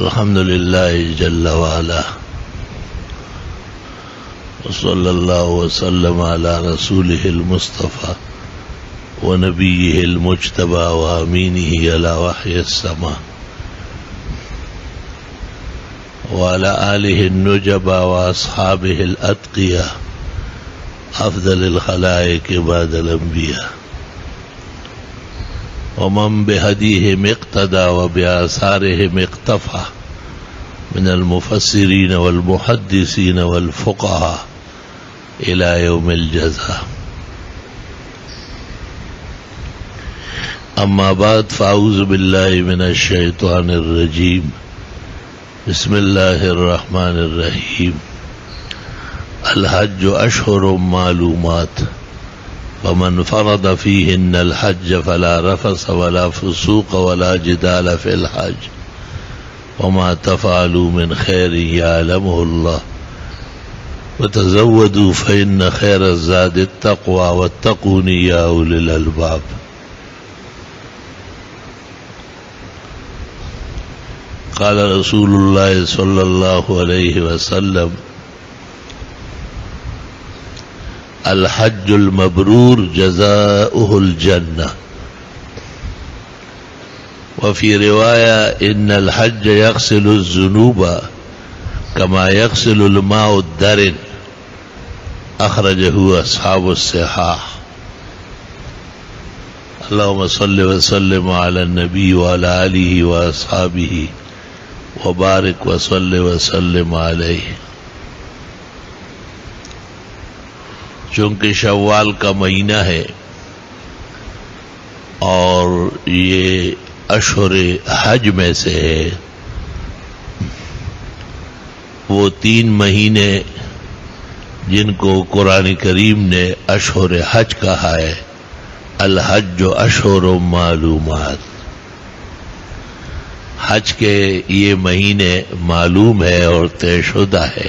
الحمد لله جل وعلا وصلى الله وسلم على رسوله المصطفى ونبيه المجتبى وأمينه على وحي السماء وعلى آله النجبى وأصحابه الأتقياء أفضل الخلائق بعد الأنبياء ومن بهديهم اقتدى وبآثارهم اقتفى من المفسرين والمحدثين والفقهاء إلى يوم الجزاء. أما بعد فأعوذ بالله من الشيطان الرجيم. بسم الله الرحمن الرحيم. الحج أشهر معلومات فمن فرض فيهن الحج فلا رفث ولا فسوق ولا جدال في الحج وما تفعلوا من خير يعلمه الله وتزودوا فإن خير الزاد التقوى واتقون يا أولي الألباب. قال رسول الله صلى الله عليه وسلم الحج المبرور جزاؤه الجنة. وفي رواية إن الحج يغسل الذنوب كما يغسل الماء الدرن. أخرجه أصحاب الصحاح. اللهم صل وسلم على النبي وعلى آله وأصحابه وبارك وصل وسلم عليه. چونکہ شوال کا مہینہ ہے اور یہ اشہر حج میں سے ہے، وہ 3 مہینے جن کو قرآن کریم نے اشہر حج کہا ہے، الحج اشہر معلومات. حج کے یہ مہینے معلوم ہے اور طے شدہ ہے،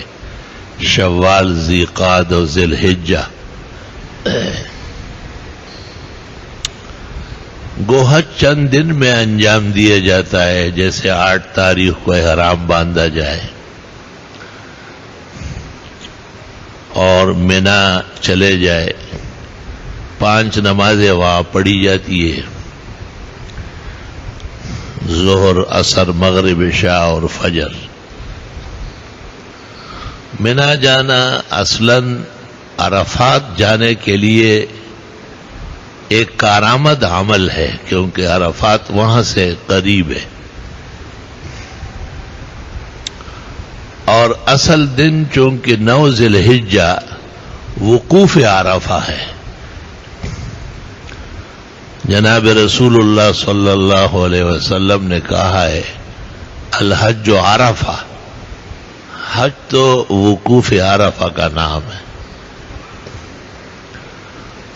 شوال، ذیقعد اور ذی الحجہ. گو حج چند دن میں انجام دیا جاتا ہے، جیسے 8 تاریخ کو احرام باندھا جائے اور منا چلے جائے، 5 نمازیں وہاں پڑھی جاتی ہے، ظہر، عصر، مغرب، عشاء اور فجر. منا جانا اصلاً عرفات جانے کے لیے ایک کارآمد عمل ہے، کیونکہ عرفات وہاں سے قریب ہے اور اصل دن چونکہ 9 ذی الحجہ وقوف عرفہ ہے. جناب رسول اللہ صلی اللہ علیہ وسلم نے کہا ہے الحج عرفہ. حج تو وقوف عرفہ کا نام ہے،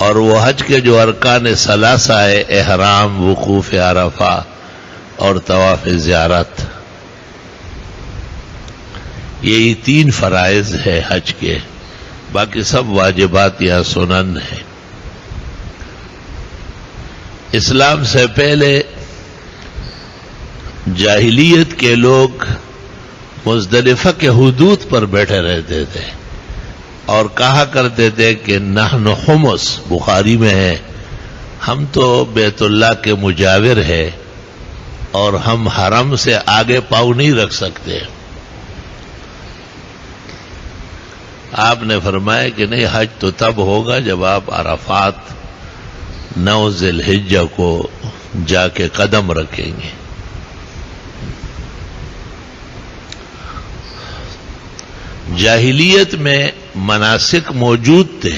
اور وہ حج کے جو ارکان ثلاثہ ہے، احرام، وقوف عرفہ اور طواف زیارت، یہی 3 فرائض ہے حج کے، باقی سب واجبات یا سنن ہیں. اسلام سے پہلے جاہلیت کے لوگ مزدلفہ کے حدود پر بیٹھے رہتے تھے اور کہا کرتے تھے کہ نحن حمص، بخاری میں ہے، ہم تو بیت اللہ کے مجاور ہیں اور ہم حرم سے آگے پاؤں نہیں رکھ سکتے. آپ نے فرمایا کہ نہیں، حج تو تب ہوگا جب آپ عرفات 9 ذی الحجہ کو جا کے قدم رکھیں گے. جاہلیت میں مناسک موجود تھے،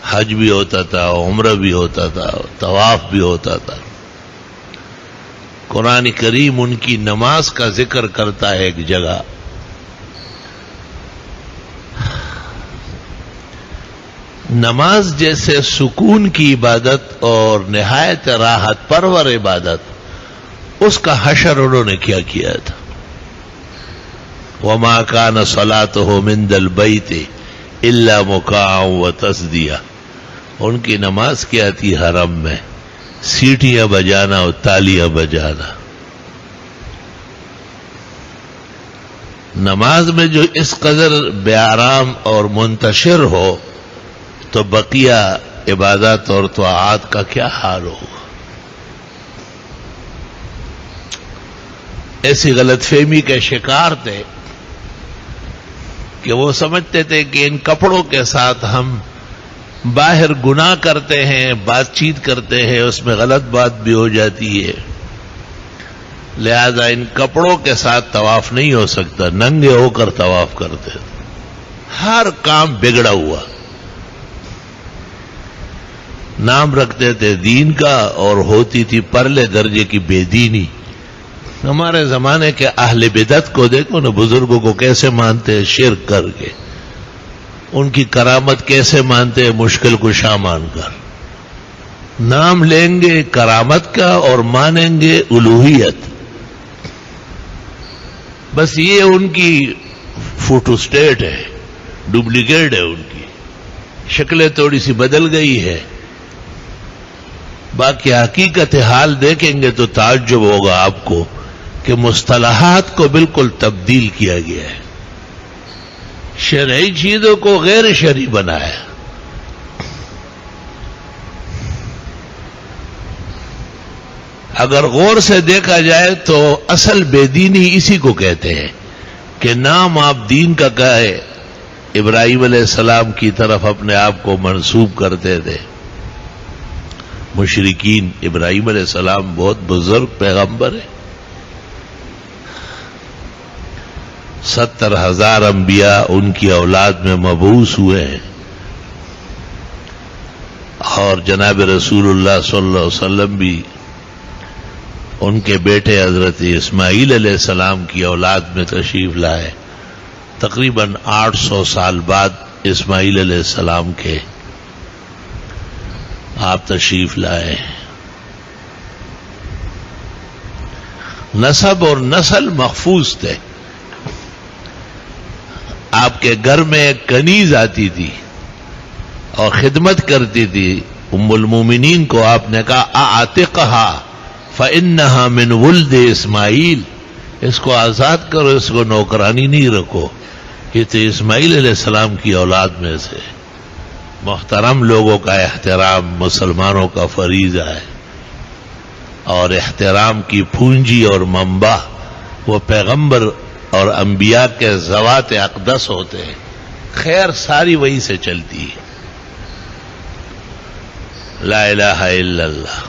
حج بھی ہوتا تھا، عمرہ بھی ہوتا تھا، طواف بھی ہوتا تھا. قرآن کریم ان کی نماز کا ذکر کرتا ہے ایک جگہ. نماز جیسے سکون کی عبادت اور نہایت راحت پرور عبادت، اس کا حشر انہوں نے کیا تھا. وما كان صلاته عند البيت الا مكاء وتصديا. ان کی نماز کیا تھی حرم میں؟ سیٹیاں بجانا اور تالیاں بجانا. نماز میں جو اس قدر بے آرام اور منتشر ہو تو بقیہ عبادات اور طاعات کا کیا حال ہوگا؟ ایسی غلط فہمی کے شکار تھے کہ وہ سمجھتے تھے کہ ان کپڑوں کے ساتھ ہم باہر گناہ کرتے ہیں، بات چیت کرتے ہیں، اس میں غلط بات بھی ہو جاتی ہے، لہذا ان کپڑوں کے ساتھ طواف نہیں ہو سکتا، ننگے ہو کر طواف کرتے تھے۔ ہر کام بگڑا ہوا، نام رکھتے تھے دین کا اور ہوتی تھی پرلے درجے کی بے دینی۔ ہمارے زمانے کے اہل بدعت کو دیکھو نا، بزرگوں کو کیسے مانتے ہیں شرک کر کے، ان کی کرامت کیسے مانتے ہیں مشکل کشا مان کر۔ نام لیں گے کرامت کا اور مانیں گے الوہیت، بس یہ ان کی فوٹو سٹیٹ ہے، ڈپلیکیٹ ہے، ان کی شکلیں تھوڑی سی بدل گئی ہے، باقی حقیقت حال دیکھیں گے تو تعجب ہوگا آپ کو کہ مصطلحات کو بالکل تبدیل کیا گیا ہے، شرعی چیزوں کو غیر شرعی بنایا۔ اگر غور سے دیکھا جائے تو اصل بے دینی اسی کو کہتے ہیں کہ نام آپ دین کا کہے، ابراہیم علیہ السلام کی طرف اپنے آپ کو منسوب کرتے تھے مشرکین۔ ابراہیم علیہ السلام بہت بزرگ پیغمبر ہے، 70,000 انبیاء ان کی اولاد میں مبعوث ہوئے ہیں، اور جناب رسول اللہ صلی اللہ علیہ وسلم بھی ان کے بیٹے حضرت اسماعیل علیہ السلام کی اولاد میں تشریف لائے۔ تقریباً 800 سال بعد اسماعیل علیہ السلام کے آپ تشریف لائے۔ نسب اور نسل محفوظ تھے۔ آپ کے گھر میں ایک کنیز آتی تھی اور خدمت کرتی تھی، ام المومنین کو آپ نے کہا اعتقها فإنها من ولد اسماعیل، اس کو آزاد کرو، اس کو نوکرانی نہیں رکھو، یہ تو اسماعیل علیہ السلام کی اولاد میں سے۔ محترم لوگوں کا احترام مسلمانوں کا فریضہ ہے، اور احترام کی پونجی اور منبع وہ پیغمبر اور انبیاء کے ذوات اقدس ہوتے ہیں، خیر ساری وہی سے چلتی ہے۔ لا الہ الا اللہ۔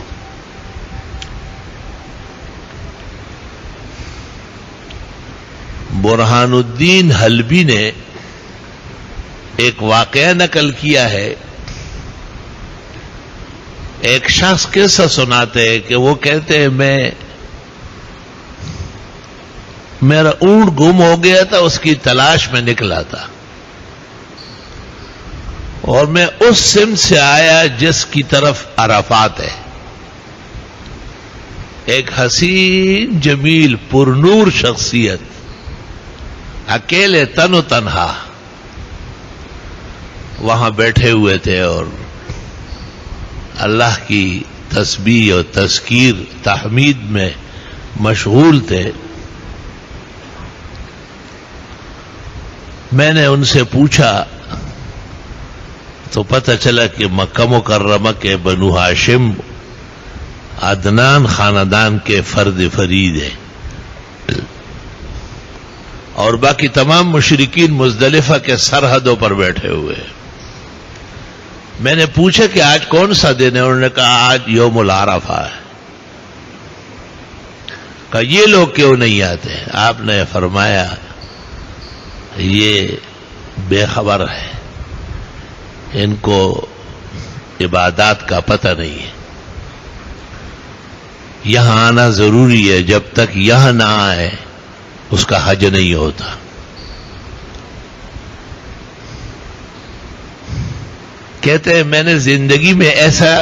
برہان الدین حلبی نے ایک واقعہ نقل کیا ہے، ایک شخص قصہ سناتے ہیں کہ وہ کہتے ہیں میرا اونٹ گم ہو گیا تھا، اس کی تلاش میں نکلا تھا، اور میں اس سمت سے آیا جس کی طرف عرفات ہے۔ ایک حسین جمیل پرنور شخصیت اکیلے تن و تنہا وہاں بیٹھے ہوئے تھے اور اللہ کی تسبیح اور تذکیر تحمید میں مشغول تھے۔ میں نے ان سے پوچھا تو پتہ چلا کہ مکہ مکرمہ کے بنو ہاشم عدنان خاندان کے فرد فرید ہیں، اور باقی تمام مشرکین مزدلفہ کے سرحدوں پر بیٹھے ہوئے ہیں۔ میں نے پوچھا کہ آج کون سا دن ہے؟ انہوں نے کہا آج یوم العرفہ ہے۔ کہا یہ لوگ کیوں نہیں آتے؟ آپ نے فرمایا یہ بے خبر ہے، ان کو عبادات کا پتہ نہیں ہے، یہاں آنا ضروری ہے، جب تک یہاں نہ آئے اس کا حج نہیں ہوتا۔ کہتے ہیں میں نے زندگی میں ایسا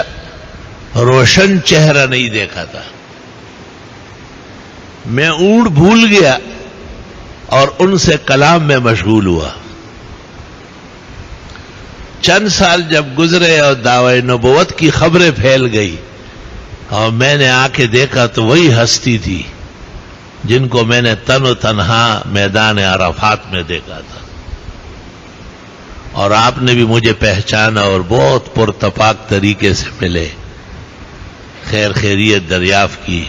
روشن چہرہ نہیں دیکھا تھا، میں اونٹ بھول گیا اور ان سے کلام میں مشغول ہوا۔ چند سال جب گزرے اور دعوی نبوت کی خبریں پھیل گئی اور میں نے آ کے دیکھا تو وہی ہستی تھی جن کو میں نے تن و تنہا میدان عرفات میں دیکھا تھا، اور آپ نے بھی مجھے پہچانا اور بہت پرتپاک طریقے سے ملے، خیر خیریت دریافت کی،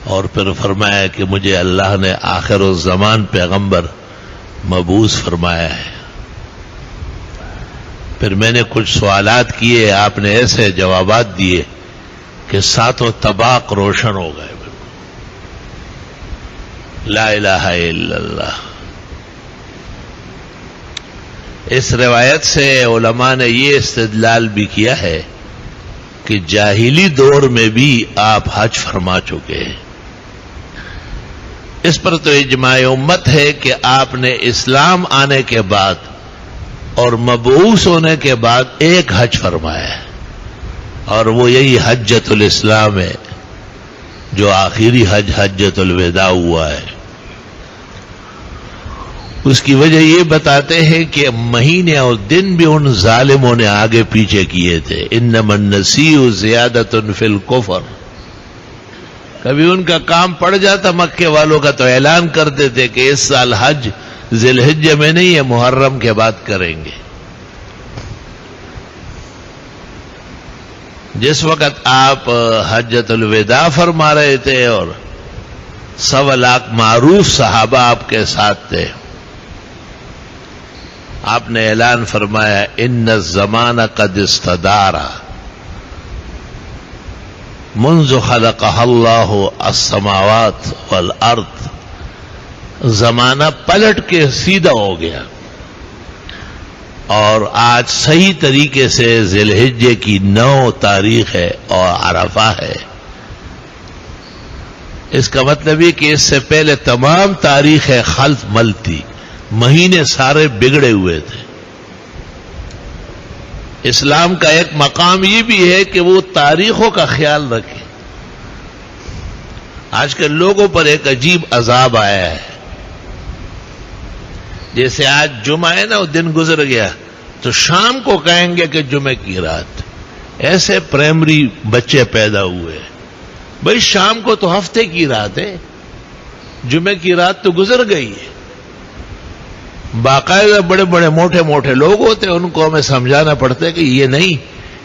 اور پھر فرمایا کہ مجھے اللہ نے آخر الزمان پیغمبر مبعوث فرمایا ہے۔ پھر میں نے کچھ سوالات کیے، آپ نے ایسے جوابات دیے کہ ساتوں طباق روشن ہو گئے۔ لا الہ الا اللہ۔ اس روایت سے علماء نے یہ استدلال بھی کیا ہے کہ جاہلی دور میں بھی آپ حج فرما چکے ہیں۔ اس پر تو اجماع امت ہے کہ آپ نے اسلام آنے کے بعد اور مبعوث ہونے کے بعد ایک حج فرمایا ہے، اور وہ یہی حجۃ الاسلام ہے جو آخری حج حجۃ الوداع ہوا ہے۔ اس کی وجہ یہ بتاتے ہیں کہ مہینے اور دن بھی ان ظالموں نے آگے پیچھے کیے تھے۔ انما النسیء زیادۃ فی الکفر۔ کبھی ان کا کام پڑ جاتا مکے والوں کا تو اعلان کرتے تھے کہ اس سال حج ذی الحجہ میں نہیں ہے، محرم کے بعد کریں گے۔ جس وقت آپ حجۃ الوداع فرما رہے تھے اور 1.25 لاکھ معروف صحابہ آپ کے ساتھ تھے، آپ نے اعلان فرمایا ان الزمان قد استدار منذ خلقها اللہ السماوات والارض۔ زمانہ پلٹ کے سیدھا ہو گیا، اور آج صحیح طریقے سے ذی الحجہ کی 9 تاریخ ہے اور عرفہ ہے۔ اس کا مطلب یہ کہ اس سے پہلے تمام تاریخ خلف مل تھی، مہینے سارے بگڑے ہوئے تھے۔ اسلام کا ایک مقام یہ بھی ہے کہ وہ تاریخوں کا خیال رکھے۔ آج کل لوگوں پر ایک عجیب عذاب آیا ہے، جیسے آج جمعہ ہے نا، وہ دن گزر گیا تو شام کو کہیں گے کہ جمعے کی رات۔ ایسے پرائمری بچے پیدا ہوئے، بھئی شام کو تو ہفتے کی رات ہے، جمعے کی رات تو گزر گئی ہے۔ باقاعدہ بڑے بڑے موٹے موٹے لوگ ہوتے ہیں، ان کو ہمیں سمجھانا پڑتا ہے کہ یہ نہیں،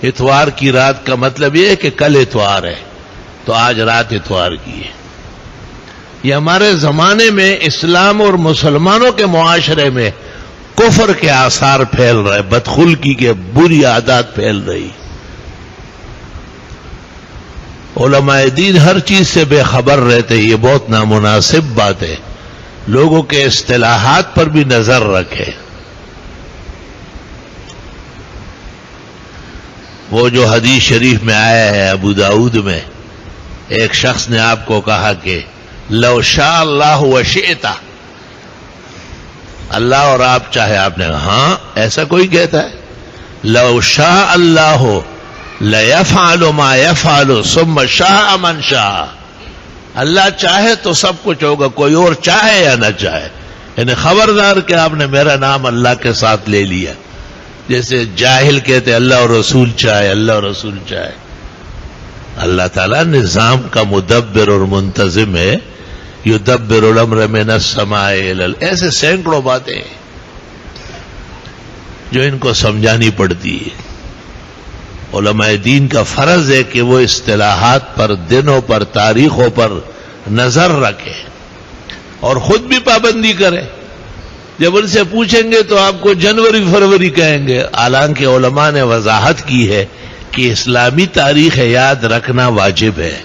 اتوار کی رات کا مطلب یہ ہے کہ کل اتوار ہے تو آج رات اتوار کی ہے۔ یہ ہمارے زمانے میں اسلام اور مسلمانوں کے معاشرے میں کفر کے آثار پھیل رہے، بدخلقی کے بری عادات پھیل رہی۔ علماء دین ہر چیز سے بے خبر رہتے، یہ بہت نامناسب بات ہے۔ لوگوں کے اصطلاحات پر بھی نظر رکھے۔ وہ جو حدیث شریف میں آیا ہے ابو داؤد میں، ایک شخص نے آپ کو کہا کہ لو شاء اللہ وشئت، اللہ اور آپ چاہے، آپ نے کہا ہاں ایسا کوئی کہتا ہے؟ لو شاء اللہ لیفعل ما یفعل ثم شاء من شاء۔ اللہ چاہے تو سب کچھ ہوگا، کوئی اور چاہے یا نہ چاہے۔ یعنی خبردار کہ آپ نے میرا نام اللہ کے ساتھ لے لیا، جیسے جاہل کہتے اللہ اور رسول چاہے، اللہ اور رسول چاہے۔ اللہ تعالیٰ نظام کا مدبر اور منتظم ہے، یدبر الامر من السماء الى ایسے سینکڑوں باتیں ہیں جو ان کو سمجھانی پڑتی ہے۔ علماء دین کا فرض ہے کہ وہ اصطلاحات پر، دنوں پر، تاریخوں پر نظر رکھے اور خود بھی پابندی کرے۔ جب ان سے پوچھیں گے تو آپ کو جنوری فروری کہیں گے، حالانکہ علماء نے وضاحت کی ہے کہ اسلامی تاریخ یاد رکھنا واجب ہے۔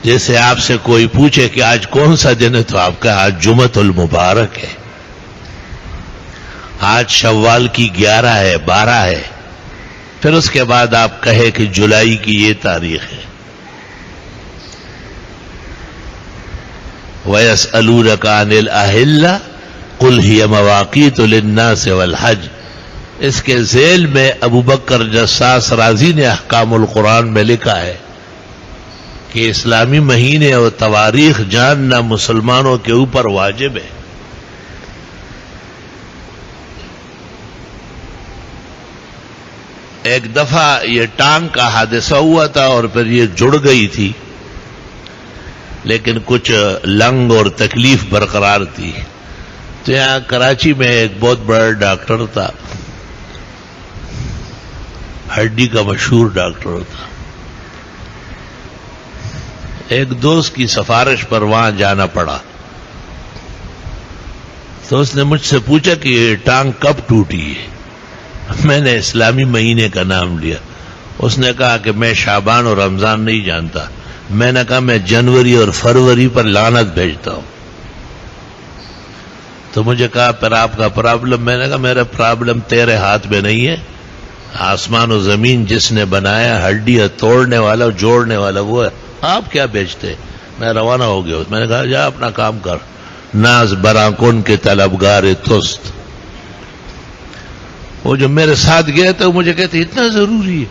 جیسے آپ سے کوئی پوچھے کہ آج کون سا دن ہے تو آپ کا آج جمعۃ المبارک ہے، آج شوال کی 11 ہے، 12 ہے، پھر اس کے بعد آپ کہے کہ جولائی کی یہ تاریخ ہے۔ وَيَسْأَلُونَكَ عَنِ الْأَهِلَّةِ قُلْ هِيَ مَوَاقِيتُ لِلنَّاسِ وَالْحَجِّ۔ اس کے ذیل میں ابو بکر جساس رازی نے احکام القرآن میں لکھا ہے کہ اسلامی مہینے اور تواریخ جاننا مسلمانوں کے اوپر واجب ہے۔ ایک دفعہ یہ ٹانگ کا حادثہ ہوا تھا اور پھر یہ جڑ گئی تھی، لیکن کچھ لنگ اور تکلیف برقرار تھی. تو یہاں کراچی میں ایک بہت بڑا ڈاکٹر تھا، ہڈی کا مشہور ڈاکٹر تھا. ایک دوست کی سفارش پر وہاں جانا پڑا، تو اس نے مجھ سے پوچھا کہ یہ ٹانگ کب ٹوٹی ہے. میں نے اسلامی مہینے کا نام لیا. اس نے کہا کہ میں شعبان اور رمضان نہیں جانتا. میں نے کہا میں جنوری اور فروری پر لعنت بھیجتا ہوں. تو مجھے کہا پھر آپ کا پرابلم. میں نے کہا میرا پرابلم تیرے ہاتھ میں نہیں ہے. آسمان و زمین جس نے بنایا، ہڈیاں توڑنے والا جوڑنے والا وہ ہے. آپ کیا بیچتے؟ میں روانہ ہو گیا. میں نے کہا جا اپنا کام کر. ناز براں کن کے طلبگار توست. وہ جو میرے ساتھ گئے تھے وہ مجھے کہتے اتنا ضروری ہے،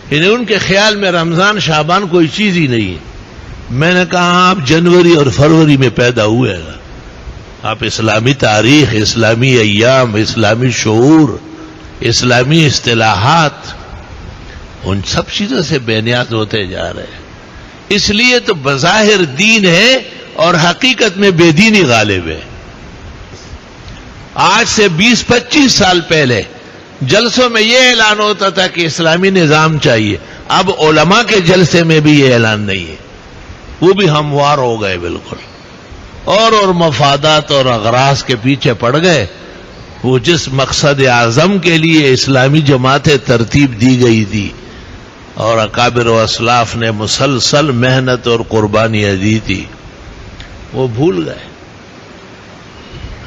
یعنی ان کے خیال میں رمضان شعبان کوئی چیز ہی نہیں ہے. میں نے کہا آپ جنوری اور فروری میں پیدا ہوئے ہیں. آپ اسلامی تاریخ، اسلامی ایام، اسلامی شعور، اسلامی اصطلاحات، ان سب چیزوں سے بے نیاز ہوتے جا رہے ہیں. اس لیے تو بظاہر دین ہے اور حقیقت میں بے دینی غالب ہے. آج سے 20-25 سال پہلے جلسوں میں یہ اعلان ہوتا تھا کہ اسلامی نظام چاہیے. اب علماء کے جلسے میں بھی یہ اعلان نہیں ہے. وہ بھی ہموار ہو گئے بالکل، اور مفادات اور اغراض کے پیچھے پڑ گئے. وہ جس مقصد اعظم کے لیے اسلامی جماعتیں ترتیب دی گئی تھی اور اکابر و اسلاف نے مسلسل محنت اور قربانیاں دی تھی، وہ بھول گئے.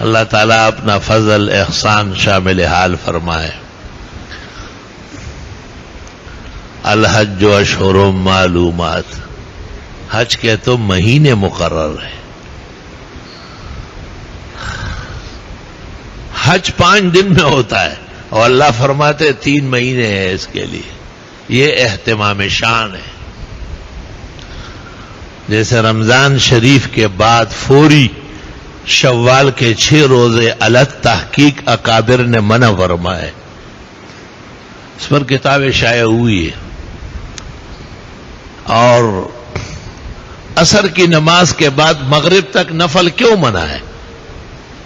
اللہ تعالیٰ اپنا فضل احسان شامل حال فرمائے. الحج اشہر معلومات، حج کے تو مہینے مقرر ہیں. حج 5 دن میں ہوتا ہے اور اللہ فرماتے 3 مہینے ہیں اس کے لیے. یہ اہتمام شان ہے. جیسے رمضان شریف کے بعد فوری شوال کے 6 روزے الگ تحقیق اکابر نے منع فرمائے. اس پر کتابیں شائع ہوئی ہے. اور عصر کی نماز کے بعد مغرب تک نفل کیوں منع ہے؟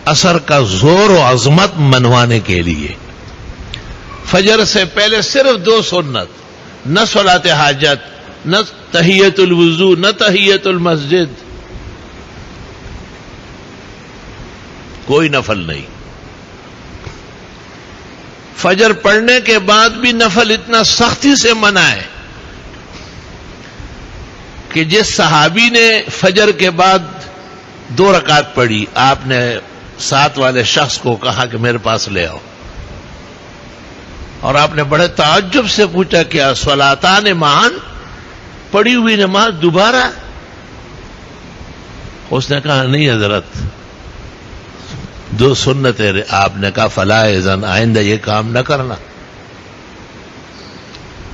عصر کا زور و عظمت منوانے کے لیے. فجر سے پہلے صرف 2 سنت، نہ صلاۃ حاجت، نہ تحیت الوضو، نہ تحیت المسجد، کوئی نفل نہیں. فجر پڑھنے کے بعد بھی نفل اتنا سختی سے منع ہے کہ جس صحابی نے فجر کے بعد 2 رکعت پڑھی، آپ نے ساتھ والے شخص کو کہا کہ میرے پاس لے آؤ، اور آپ نے بڑے تعجب سے پوچھا کیا صلاتان معاً، پڑھی ہوئی نماز دوبارہ؟ اس نے کہا نہیں حضرت، 2 سنتیں. آپ نے کہا فلا اذن، آئندہ یہ کام نہ کرنا.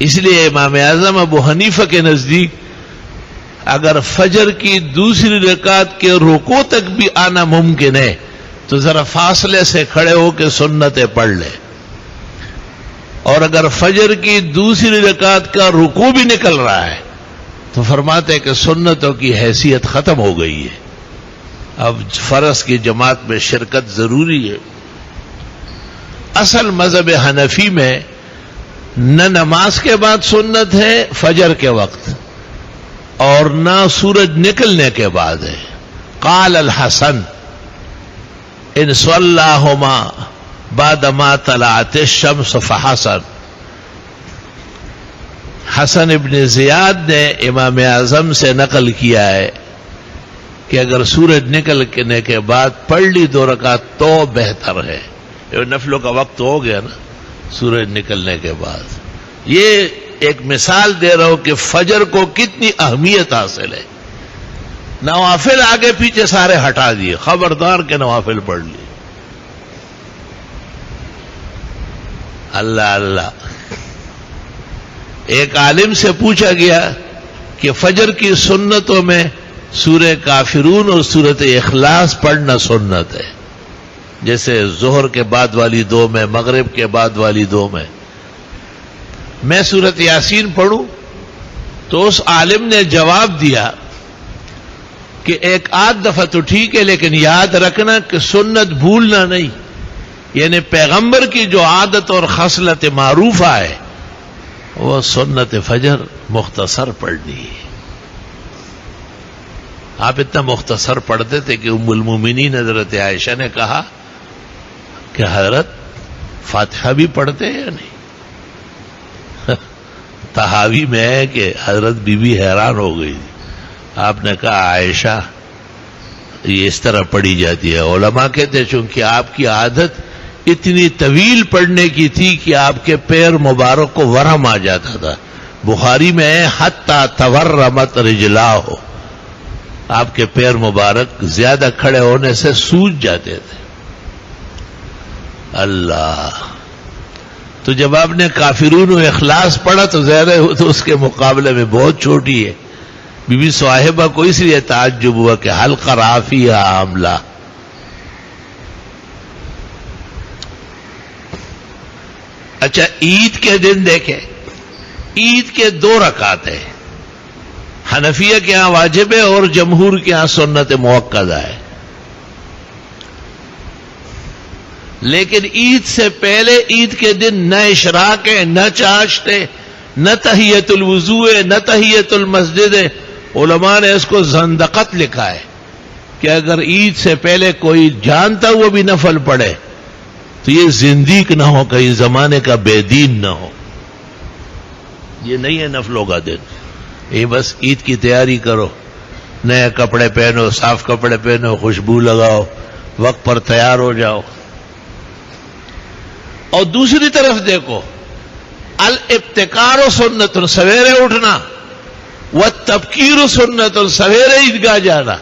اس لیے امام اعظم ابو حنیفہ کے نزدیک اگر فجر کی دوسری رکعت کے رکوع تک بھی آنا ممکن ہے تو ذرا فاصلے سے کھڑے ہو کے سنتیں پڑھ لے، اور اگر فجر کی دوسری رکعت کا رکوع بھی نکل رہا ہے تو فرماتے ہیں کہ سنتوں کی حیثیت ختم ہو گئی ہے، اب فرض کی جماعت میں شرکت ضروری ہے. اصل مذہب حنفی میں نہ نماز کے بعد سنت ہے فجر کے وقت، اور نہ سورج نکلنے کے بعد ہے. قال الحسن ان صلاہما بعد ما طلعت الشمس فحسن. حسن ابن زیاد نے امام اعظم سے نقل کیا ہے کہ اگر سورج نکلنے کے بعد پڑھ لی 2 رکعت تو بہتر ہے. نفلوں کا وقت ہو گیا نا سورج نکلنے کے بعد. یہ ایک مثال دے رہا ہوں کہ فجر کو کتنی اہمیت حاصل ہے. نوافل آگے پیچھے سارے ہٹا دیے، خبردار کے نوافل پڑھ لیے. اللہ اللہ. ایک عالم سے پوچھا گیا کہ فجر کی سنتوں میں سورہ کافرون اور سورۃ اخلاص پڑھنا سنت ہے، جیسے ظہر کے بعد والی 2 میں، مغرب کے بعد والی 2 میں. میں سورت یاسین پڑھوں؟ تو اس عالم نے جواب دیا کہ ایک آدھ دفعہ تو ٹھیک ہے، لیکن یاد رکھنا کہ سنت بھولنا نہیں، یعنی پیغمبر کی جو عادت اور خصلت معروفہ ہے وہ سنت فجر مختصر پڑھنی ہے۔ آپ اتنا مختصر پڑھتے تھے کہ ام المومنین حضرت عائشہ نے کہا کہ حضرت فاتحہ بھی پڑھتے ہیں یا نہیں؟ تحاوی میں ہے کہ حضرت بی بی حیران ہو گئی تھی۔ آپ نے کہا عائشہ یہ اس طرح پڑھی جاتی ہے۔ علماء کہتے ہیں چونکہ آپ کی عادت اتنی طویل پڑھنے کی تھی کہ آپ کے پیر مبارک کو ورم آ جاتا تھا۔ بخاری میں ہے حتی تورمت رجلاہ، آپ کے پیر مبارک زیادہ کھڑے ہونے سے سوج جاتے تھے۔ اللہ، تو جب آپ نے کافرون و اخلاص پڑھا تو ظاہر ہے تو اس کے مقابلے میں بہت چھوٹی ہے۔ بی بی صاحبہ کو اس لیے تعجب ہوا کہ حل قرأ فیہا عاملہ۔ اچھا، عید کے دن دیکھیں، عید کے 2 رکعت ہیں، حنفیہ کے ہاں واجب ہے اور جمہور کے ہاں سنت موقدہ ہے۔ لیکن عید سے پہلے عید کے دن نہ اشراق ہے، نہ چاشت ہے، نہ تحیت الوضو ہے، نہ تحیت المسجد ہے۔ علماء نے اس کو زندقت لکھا ہے کہ اگر عید سے پہلے کوئی جانتا ہوا بھی نفل پڑھے تو یہ زندیق نہ ہو، کہیں زمانے کا بے دین نہ ہو۔ یہ نہیں ہے نفلوں کا دن، یہ بس عید کی تیاری کرو، نئے کپڑے پہنو، صاف کپڑے پہنو، خوشبو لگاؤ، وقت پر تیار ہو جاؤ۔ اور دوسری طرف دیکھو، الابتکار سنت، سویرے اٹھنا، والتبکیر سنت، سویرے عیدگاہ جانا،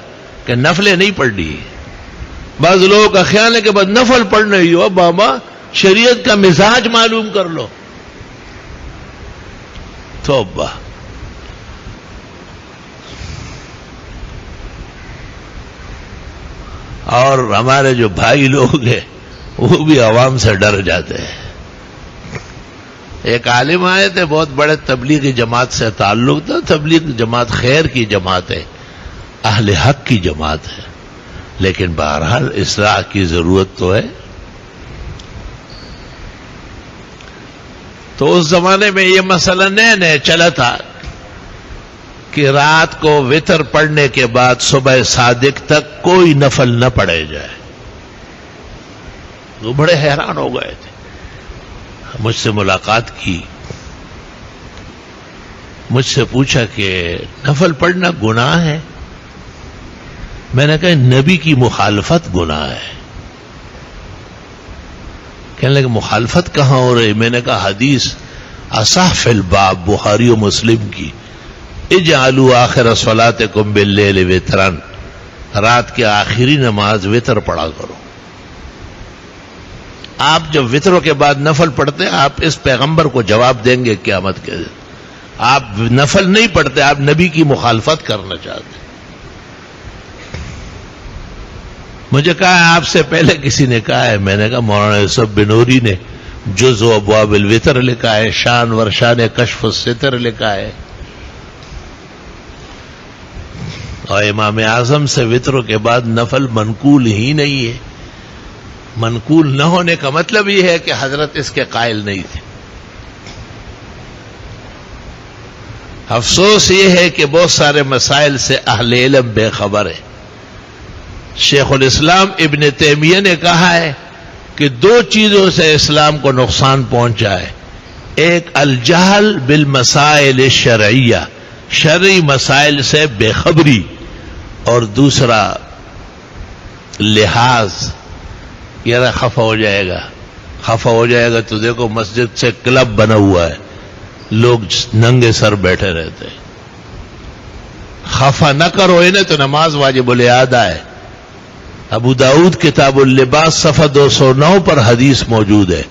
کہ نفلیں نہیں پڑھنی۔ بعض لوگوں کا خیال ہے کہ بس نفل پڑھنا ہی ہو۔ بابا شریعت کا مزاج معلوم کر لو۔ توبہ۔ اور ہمارے جو بھائی لوگ ہیں وہ بھی عوام سے ڈر جاتے ہیں۔ ایک عالم آئے تھے، بہت بڑے تبلیغی جماعت سے تعلق تھا۔ تبلیغ جماعت خیر کی جماعت ہے، اہل حق کی جماعت ہے، لیکن بہرحال اصلاح کی ضرورت تو ہے۔ تو اس زمانے میں یہ مسئلہ نئے نئے چلا تھا کہ رات کو وتر پڑھنے کے بعد صبح صادق تک کوئی نفل نہ پڑھے جائے۔ وہ بڑے حیران ہو گئے تھے۔ مجھ سے ملاقات کی، مجھ سے پوچھا کہ نفل پڑھنا گناہ ہے؟ میں نے کہا نبی کی مخالفت گناہ ہے۔ کہنے لگے مخالفت کہاں ہو رہی؟ میں نے کہا حدیث اصح فی الباب، بخاری و مسلم کی، اجعلوا آخر صلاتکم باللیل وترا، رات کے آخری نماز وتر پڑھا کرو۔ آپ جب وتروں کے بعد نفل پڑھتے ہیں، آپ اس پیغمبر کو جواب دیں گے قیامت کے دن۔ آپ نفل نہیں پڑھتے، آپ نبی کی مخالفت کرنا چاہتے ہیں۔ مجھے کہا ہے آپ سے پہلے کسی نے کہا ہے؟ میں نے کہا مولانا یوسف بنوری نے جز و ابواب الوتر لکھا ہے، شان ورشان کشف الستر لکھا ہے، اور امام اعظم سے وتروں کے بعد نفل منقول ہی نہیں ہے۔ منقول نہ ہونے کا مطلب یہ ہے کہ حضرت اس کے قائل نہیں تھے۔ افسوس یہ ہے کہ بہت سارے مسائل سے اہل علم بے خبر ہے۔ شیخ الاسلام ابن تیمیہ نے کہا ہے کہ 2 چیزوں سے اسلام کو نقصان پہنچا ہے، ایک الجہل بالمسائل الشرعیہ، شرعی مسائل سے بے خبری، اور دوسرا لحاظ، یار خفا ہو جائے گا، خفا ہو جائے گا تو دیکھو مسجد سے کلب بنا ہوا ہے، لوگ ننگے سر بیٹھے رہتے ہیں۔ خفا نہ کرو انہیں تو نماز واجب الاعادہ ہے۔ ابو داؤد کتاب اللباس صفحہ 209 پر حدیث موجود ہے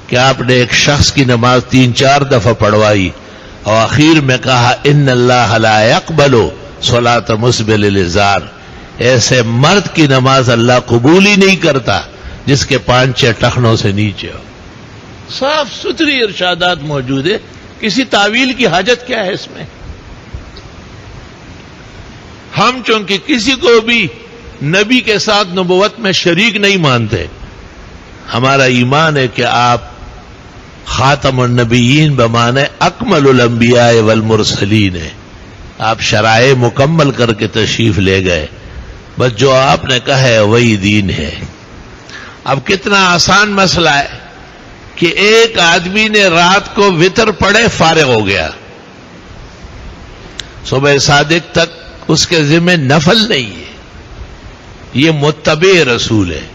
کہ آپ نے ایک شخص کی نماز 3-4 دفعہ پڑھوائی اور آخر میں کہا ان اللہ لا يقبل صلاۃ مسبل الازار، ایسے مرد کی نماز اللہ قبول ہی نہیں کرتا جس کے 5-6 ٹخنوں سے نیچے ہو۔ صاف ستھری ارشادات موجود ہے، کسی تعویل کی حاجت کیا ہے اس میں؟ ہم چونکہ کسی کو بھی نبی کے ساتھ نبوت میں شریک نہیں مانتے، ہمارا ایمان ہے کہ آپ خاتم النبیین بمانے اکمل الانبیاء والمرسلین ہیں، آپ شرائع مکمل کر کے تشریف لے گئے، بس جو آپ نے کہا ہے وہی دین ہے۔ اب کتنا آسان مسئلہ ہے کہ ایک آدمی نے رات کو وتر پڑھے فارغ ہو گیا، صبح صادق تک اس کے ذمہ نفل نہیں ہے، یہ متبع رسول ہے،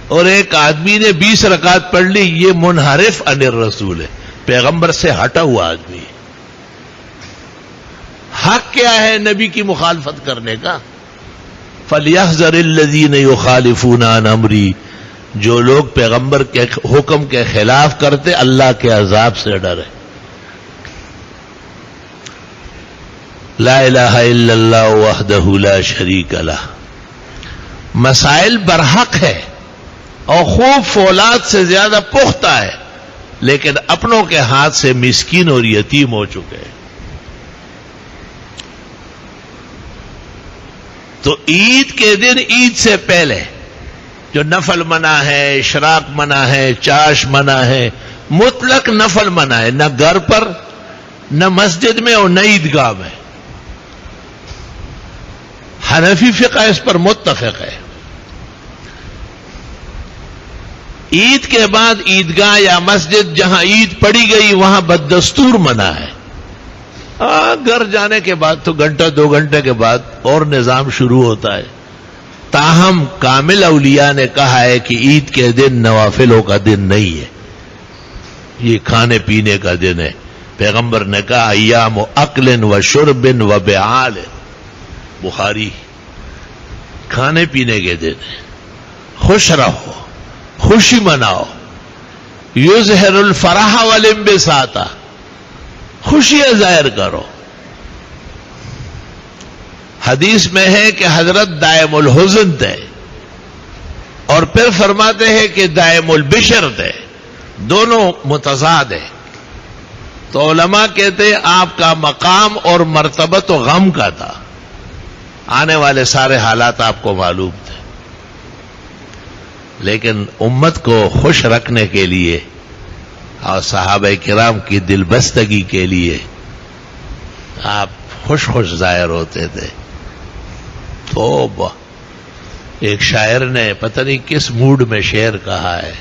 اور ایک آدمی نے 20 رکعت پڑھ لی، یہ منحرف عن الرسول ہے، پیغمبر سے ہٹا ہوا آدمی ہے۔ حق کیا ہے نبی کی مخالفت کرنے کا؟ فَلْيَحْذَرِ الَّذِينَ يُخَالِفُونَ عَنْ أَمْرِهِ، جو لوگ پیغمبر کے حکم کے خلاف کرتے اللہ کے عذاب سے ڈرے۔ لا الہ الا اللہ وحدہ لا شریک لہ، مسائل برحق ہے اور خوب فولاد سے زیادہ پختہ ہے، لیکن اپنوں کے ہاتھ سے مسکین اور یتیم ہو چکے ہیں۔ تو عید کے دن، عید سے پہلے جو نفل منع ہے، اشراق منع ہے، چاش منع ہے، مطلق نفل منع ہے، نہ گھر پر، نہ مسجد میں اور نہ عیدگاہ میں۔ حنفی فقہ اس پر متفق ہے۔ عید کے بعد عیدگاہ یا مسجد جہاں عید پڑی گئی وہاں بددستور منع ہے۔ گھر جانے کے بعد تو گھنٹہ 2 گھنٹے کے بعد اور نظام شروع ہوتا ہے۔ تاہم کامل اولیاء نے کہا ہے کہ عید کے دن نوافلوں کا دن نہیں ہے، یہ کھانے پینے کا دن ہے۔ پیغمبر نے کہا ایام اکل و شرب و بعال، بخاری، کھانے پینے کے دن ہے، خوش رہو، خوشی مناؤ، یظہر الفرح والانبساط، خوشیاں ظاہر کرو۔ حدیث میں ہے کہ حضرت دائم الحزن تھے، اور پھر فرماتے ہیں کہ دائم البشر تھے، دونوں متضاد ہیں۔ تو علماء کہتے ہیں آپ کا مقام اور مرتبہ تو غم کا تھا، آنے والے سارے حالات آپ کو معلوم تھے، لیکن امت کو خوش رکھنے کے لیے اور صحابہ کرام کی دل بستگی کے لیے آپ خوش خوش ظاہر ہوتے تھے۔ توبہ، ایک شاعر نے پتہ نہیں کس موڈ میں شعر کہا ہے،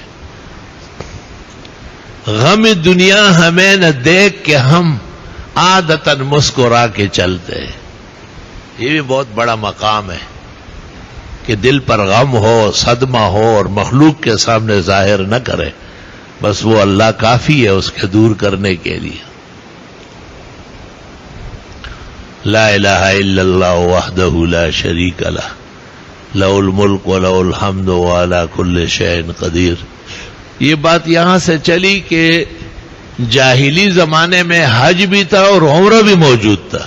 غم دنیا ہمیں نہ دیکھ کے ہم عادتاً مسکرا کے چلتے۔ یہ بھی بہت بڑا مقام ہے کہ دل پر غم ہو، صدمہ ہو اور مخلوق کے سامنے ظاہر نہ کرے، بس وہ اللہ کافی ہے اس کے دور کرنے کے لیے۔ لا الہ الا اللہ وحدہ لا شریک لہ، لہ الملک و لہ الحمد وعلی کل شیء قدیر۔ یہ بات یہاں سے چلی کہ جاہلی زمانے میں حج بھی تھا اور عمرہ بھی موجود تھا،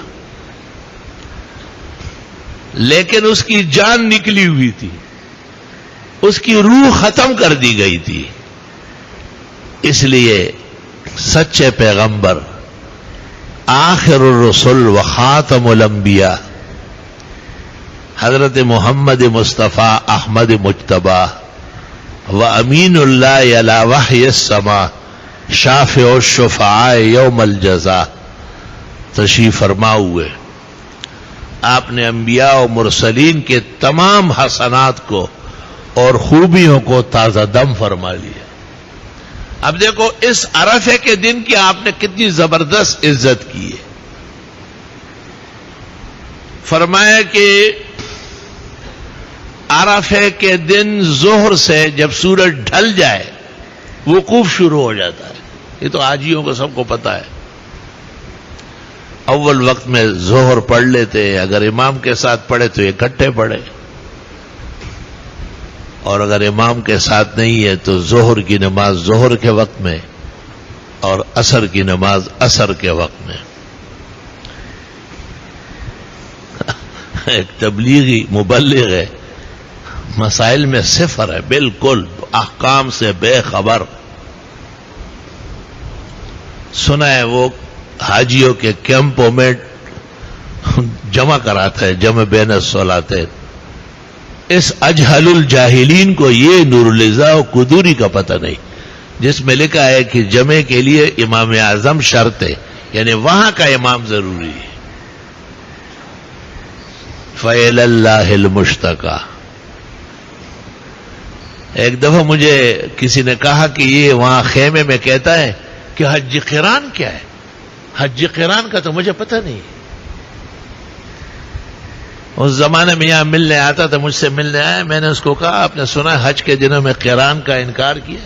لیکن اس کی جان نکلی ہوئی تھی، اس کی روح ختم کر دی گئی تھی۔ اس لیے سچے پیغمبر، آخر الرسل و خاتم الانبیاء حضرت محمد مصطفیٰ احمد مجتبیٰ و امین اللہ علی وحی السماء شافع الشفعاء یوم الجزاء تشریف فرما ہوئے۔ آپ نے انبیاء و مرسلین کے تمام حسنات کو اور خوبیوں کو تازہ دم فرما لیا۔ اب دیکھو اس عرفے کے دن کی آپ نے کتنی زبردست عزت کی ہے۔ فرمایا کہ عرفے کے دن ظہر سے جب سورج ڈھل جائے وقوف شروع ہو جاتا ہے، یہ تو حاجیوں کو سب کو پتا ہے۔ اول وقت میں ظہر پڑھ لیتے، اگر امام کے ساتھ پڑھے تو اکٹھے پڑھے، اور اگر امام کے ساتھ نہیں ہے تو ظہر کی نماز ظہر کے وقت میں اور عصر کی نماز عصر کے وقت میں۔ ایک تبلیغی مبلغ ہے، مسائل میں صفر ہے، بالکل احکام سے بے خبر، سنا ہے وہ حاجیوں کے کیمپوں میں جمع کراتا ہے، جمع بین الصلاتین. اس اجہل الجاہلین کو یہ نور الزا و قدوری کا پتہ نہیں، جس میں لکھا ہے کہ جمع کے لیے امام اعظم شرط ہے، یعنی وہاں کا امام ضروری ہے. فَإِلَى اللَّهِ الْمُشْتَكَى. ایک دفعہ مجھے کسی نے کہا کہ یہ وہاں خیمے میں کہتا ہے کہ حج قران کیا ہے. حج قران کا تو مجھے پتہ نہیں. اس زمانے میں یہاں ملنے آتا تھا، مجھ سے ملنے آیا. میں نے اس کو کہا آپ نے سنا حج کے دنوں میں قران کا انکار کیا؟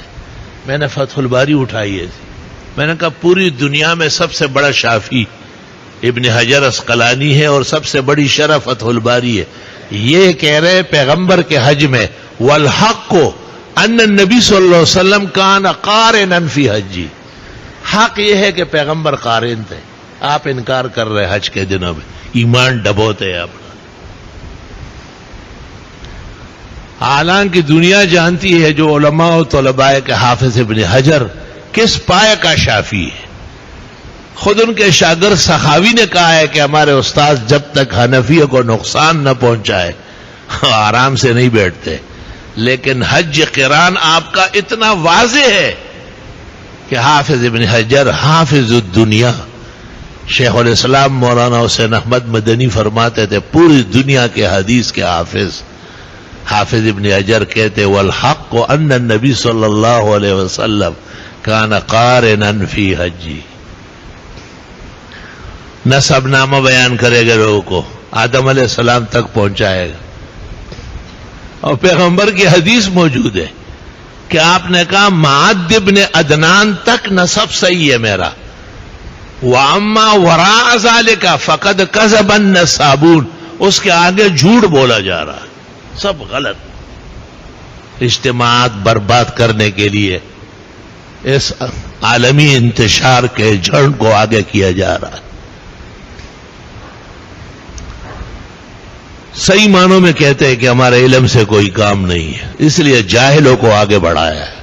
میں نے فتح الباری اٹھائی ہے. میں نے کہا پوری دنیا میں سب سے بڑا شافی ابن حجر عسقلانی ہے اور سب سے بڑی شرح فتح الباری ہے. یہ کہہ رہے پیغمبر کے حج میں والحق کو ان النبی صلی اللہ علیہ وسلم کان قارنا فی حجی. حق یہ ہے کہ پیغمبر قارن تھے. آپ انکار کر رہے حج کے دنوں میں، ایمان ڈبوتے اپنا. حالانکہ دنیا جانتی ہے جو علماء و طلباء کے حافظ ابن حجر کس پائے کا شافی ہے. خود ان کے شاگرد سخاوی نے کہا ہے کہ ہمارے استاد جب تک حنفیہ کو نقصان نہ پہنچائے آرام سے نہیں بیٹھتے. لیکن حج قران آپ کا اتنا واضح ہے کہ حافظ ابن حجر حافظ الدنیا. شیخ الاسلام مولانا حسین احمد مدنی فرماتے تھے پوری دنیا کے حدیث کے حافظ. حافظ ابن حجر کہتے والحق ان النبی صلی اللہ علیہ وسلم کان قارنا فی حجی. نسب نامہ بیان کرے گا لوگوں کو، آدم علیہ السلام تک پہنچائے گا. اور پیغمبر کی حدیث موجود ہے کہ آپ نے کہا معد ابن عدنان تک نسب صحیح ہے میرا، وَأَمَّا وَرَاءَ ذَلِكَ فَقَدْ كَذَبَ النَّسَابُونَ. اس کے آگے جھوٹ بولا جا رہا ہے، سب غلط. اجتماعات برباد کرنے کے لیے اس عالمی انتشار کے جھنڈ کو آگے کیا جا رہا ہے. صحیح معنوں میں کہتے ہیں کہ ہمارے علم سے کوئی کام نہیں ہے، اس لیے جاہلوں کو آگے بڑھایا ہے.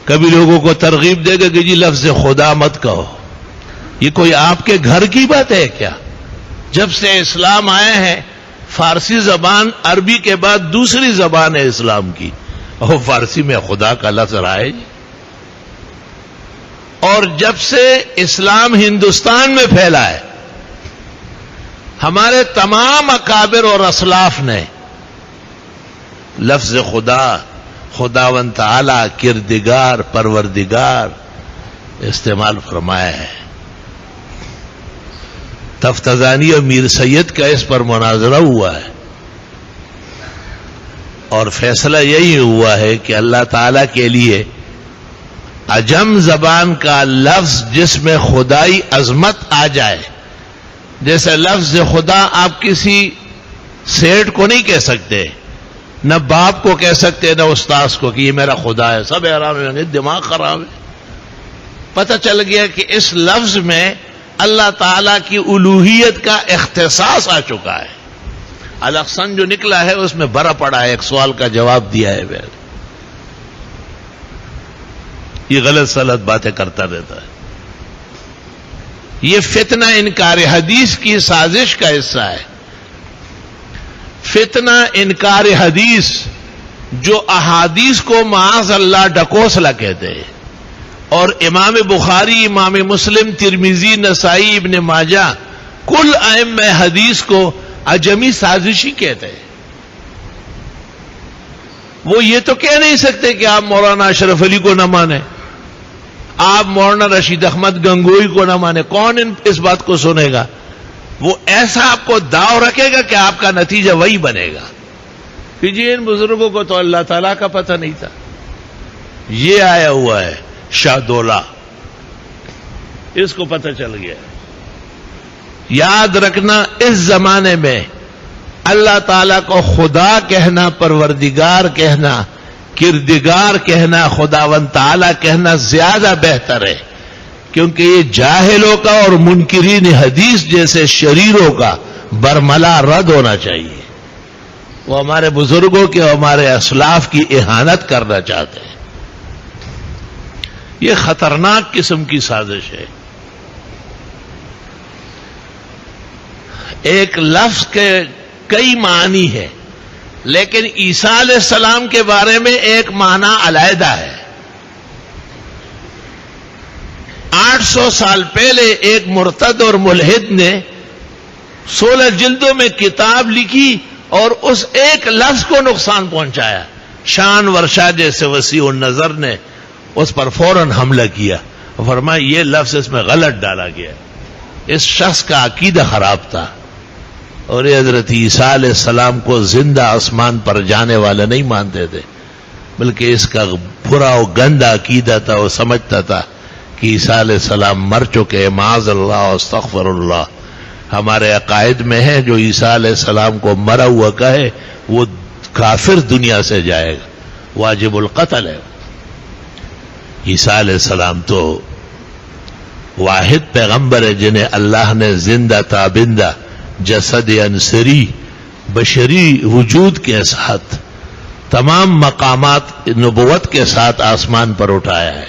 کبھی لوگوں کو ترغیب دے گا کہ جی لفظ خدا مت کہو. یہ کوئی آپ کے گھر کی بات ہے کیا؟ جب سے اسلام آئے ہیں فارسی زبان عربی کے بعد دوسری زبان ہے اسلام کی، اور فارسی میں خدا کا لفظ رہا ہے جی. اور جب سے اسلام ہندوستان میں پھیلا ہے ہمارے تمام اکابر اور اسلاف نے لفظ خدا، خداوند تعالی، کردگار، پروردگار استعمال فرمایا ہے. تفتزانی اور میر سید کا اس پر مناظرہ ہوا ہے اور فیصلہ یہی ہوا ہے کہ اللہ تعالی کے لیے عجم زبان کا لفظ جس میں خدائی عظمت آ جائے، جیسے لفظ خدا آپ کسی سیٹ کو نہیں کہہ سکتے، نہ باپ کو کہہ سکتے نہ استاذ کو کہ یہ میرا خدا ہے. سب حیران ہو جائیں گے، دماغ خراب ہے. پتہ چل گیا کہ اس لفظ میں اللہ تعالی کی الوہیت کا اختصاص آ چکا ہے. الاحسن جو نکلا ہے اس میں بھرا پڑا ہے. ایک سوال کا جواب دیا ہے. یہ غلط سلط باتیں کرتا رہتا ہے. یہ فتنہ انکار حدیث کی سازش کا حصہ ہے. فتنہ انکار حدیث جو احادیث کو معاذ اللہ ڈکوسلا کہتے ہیں، اور امام بخاری، امام مسلم، ترمذی، نسائی، ابن ماجہ کل ائمہ حدیث کو عجمی سازشی کہتے ہیں. وہ یہ تو کہہ نہیں سکتے کہ آپ مولانا اشرف علی کو نہ مانیں، آپ مولانا رشید احمد گنگوئی کو نہ مانیں. کون اس بات کو سنے گا؟ وہ ایسا آپ کو داؤ رکھے گا کہ آپ کا نتیجہ وہی بنے گا کہ جی ان بزرگوں کو تو اللہ تعالیٰ کا پتہ نہیں تھا. یہ آیا ہوا ہے شاہ دولہ، اس کو پتہ چل گیا. یاد رکھنا اس زمانے میں اللہ تعالیٰ کو خدا کہنا، پروردگار کہنا، کردگار کہنا، خداوند تعالیٰ کہنا زیادہ بہتر ہے، کیونکہ یہ جاہلوں کا اور منکرین حدیث جیسے شریروں کا برملا رد ہونا چاہیے. وہ ہمارے بزرگوں کے، ہمارے اسلاف کی اہانت کرنا چاہتے ہیں. یہ خطرناک قسم کی سازش ہے. ایک لفظ کے کئی معنی ہے، لیکن عیسیٰ علیہ السلام کے بارے میں ایک معنی علیحدہ ہے. 800 سال پہلے ایک مرتد اور ملحد نے 16 جلدوں میں کتاب لکھی اور اس ایک لفظ کو نقصان پہنچایا. شان ورشا جیسے وسیع النظر نے اس پر فوراً حملہ کیا، فرمایا یہ لفظ اس میں غلط ڈالا گیا. اس شخص کا عقیدہ خراب تھا، اور یہ حضرت عیسیٰ علیہ السلام کو زندہ آسمان پر جانے والا نہیں مانتے تھے، بلکہ اس کا برا و گندا عقیدہ تھا. وہ سمجھتا تھا کہ عیسیٰ علیہ السلام مر چکے، معاذ اللہ استغفر اللہ. ہمارے عقائد میں ہے جو عیسیٰ علیہ السلام کو مرا ہوا کہے وہ کافر دنیا سے جائے گا، واجب القتل ہے. عیسیٰ علیہ السلام تو واحد پیغمبر ہے جنہیں اللہ نے زندہ تابندہ جسد انصری بشری وجود کے ساتھ تمام مقامات نبوت کے ساتھ آسمان پر اٹھایا ہے،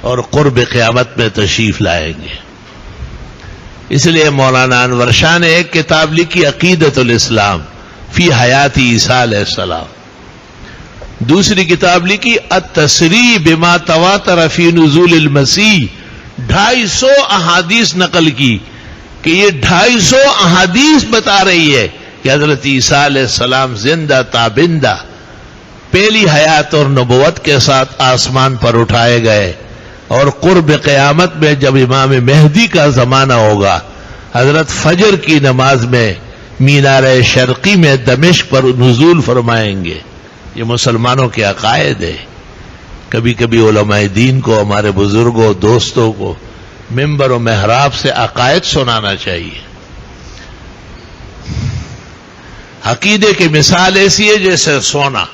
اور قرب قیامت میں تشریف لائیں گے. اس لیے مولانا انور شاہ نے ایک کتاب لکھی عقیدۃ الاسلام فی حیات عیسیٰ علیہ السلام. دوسری کتاب لکھی التصریح بما تواتر فی نزول المسیح. 250 احادیث نقل کی کہ یہ 250 احادیث بتا رہی ہے کہ حضرت عیسیٰ علیہ السلام زندہ تابندہ پہلی حیات اور نبوت کے ساتھ آسمان پر اٹھائے گئے، اور قرب قیامت میں جب امام مہدی کا زمانہ ہوگا حضرت فجر کی نماز میں مینار شرقی میں دمشق پر نزول فرمائیں گے. یہ مسلمانوں کے عقائد ہے. کبھی کبھی علماء دین کو، ہمارے بزرگوں دوستوں کو ممبر و محراب سے عقائد سنانا چاہیے. عقیدے کی مثال ایسی ہے جیسے سونا،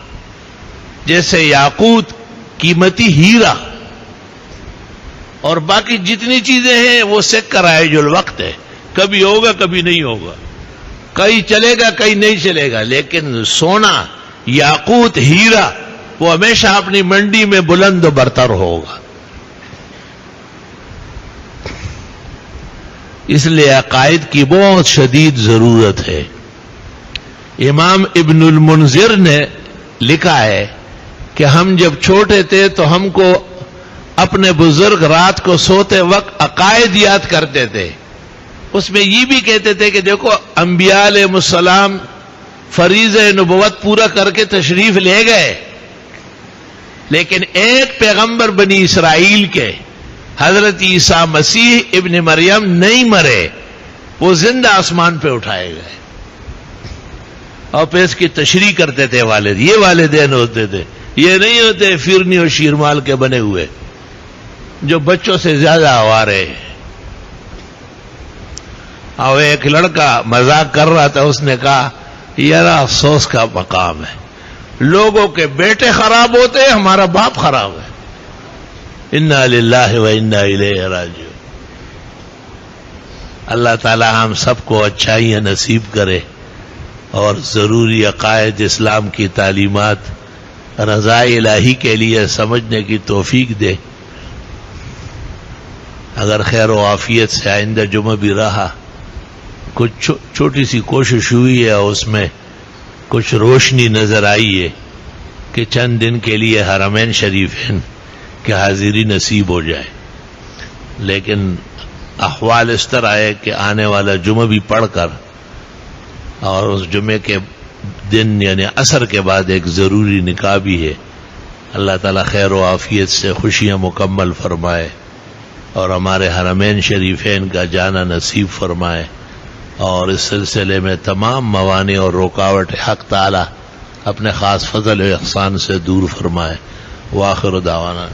جیسے یاقوت، قیمتی ہیرا، اور باقی جتنی چیزیں ہیں وہ سکہ رائج الوقت ہے. کبھی ہوگا کبھی نہیں ہوگا، کہیں چلے گا کہیں نہیں چلے گا. لیکن سونا، یاقوت، ہیرا وہ ہمیشہ اپنی منڈی میں بلند و برتر ہوگا. اس لیے عقائد کی بہت شدید ضرورت ہے. امام ابن المنذر نے لکھا ہے کہ ہم جب چھوٹے تھے تو ہم کو اپنے بزرگ رات کو سوتے وقت عقائد یاد کرتے تھے. اس میں یہ بھی کہتے تھے کہ دیکھو انبیاء علیہ السلام فریضہ نبوت پورا کر کے تشریف لے گئے، لیکن ایک پیغمبر بنی اسرائیل کے حضرت عیسیٰ مسیح ابن مریم نہیں مرے، وہ زندہ آسمان پہ اٹھائے گئے. اور پھر اس کی تشریح کرتے تھے والد. یہ والدین ہوتے تھے، یہ نہیں ہوتے فرنی اور شیرمال کے بنے ہوئے جو بچوں سے زیادہ آوارے ہیں. اور ایک لڑکا مذاق کر رہا تھا، اس نے کہا یہ افسوس کا مقام ہے، لوگوں کے بیٹے خراب ہوتے ہیں، ہمارا باپ خراب ہے. انا للہ و انا الیہ راجعون. اللہ تعالی ہم سب کو اچھائیاں نصیب کرے اور ضروری عقائد اسلام کی تعلیمات رضا الہی کے لیے سمجھنے کی توفیق دے. اگر خیر و عافیت سے آئندہ جمعہ بھی رہا، کچھ چھوٹی سی کوشش ہوئی ہے اور اس میں کچھ روشنی نظر آئی ہے کہ چند دن کے لیے حرمین شریفین کی حاضری نصیب ہو جائے. لیکن احوال اس طرح ہے کہ آنے والا جمعہ بھی پڑھ کر اور اس جمعے کے دن یعنی عصر کے بعد ایک ضروری نکاح بھی ہے. اللہ تعالیٰ خیر و عافیت سے خوشیاں مکمل فرمائے اور ہمارے حرمین شریفین کا جانا نصیب فرمائے، اور اس سلسلے میں تمام موانع اور رکاوٹ حق تعالی اپنے خاص فضل و احسان سے دور فرمائے. وآخر دعوانا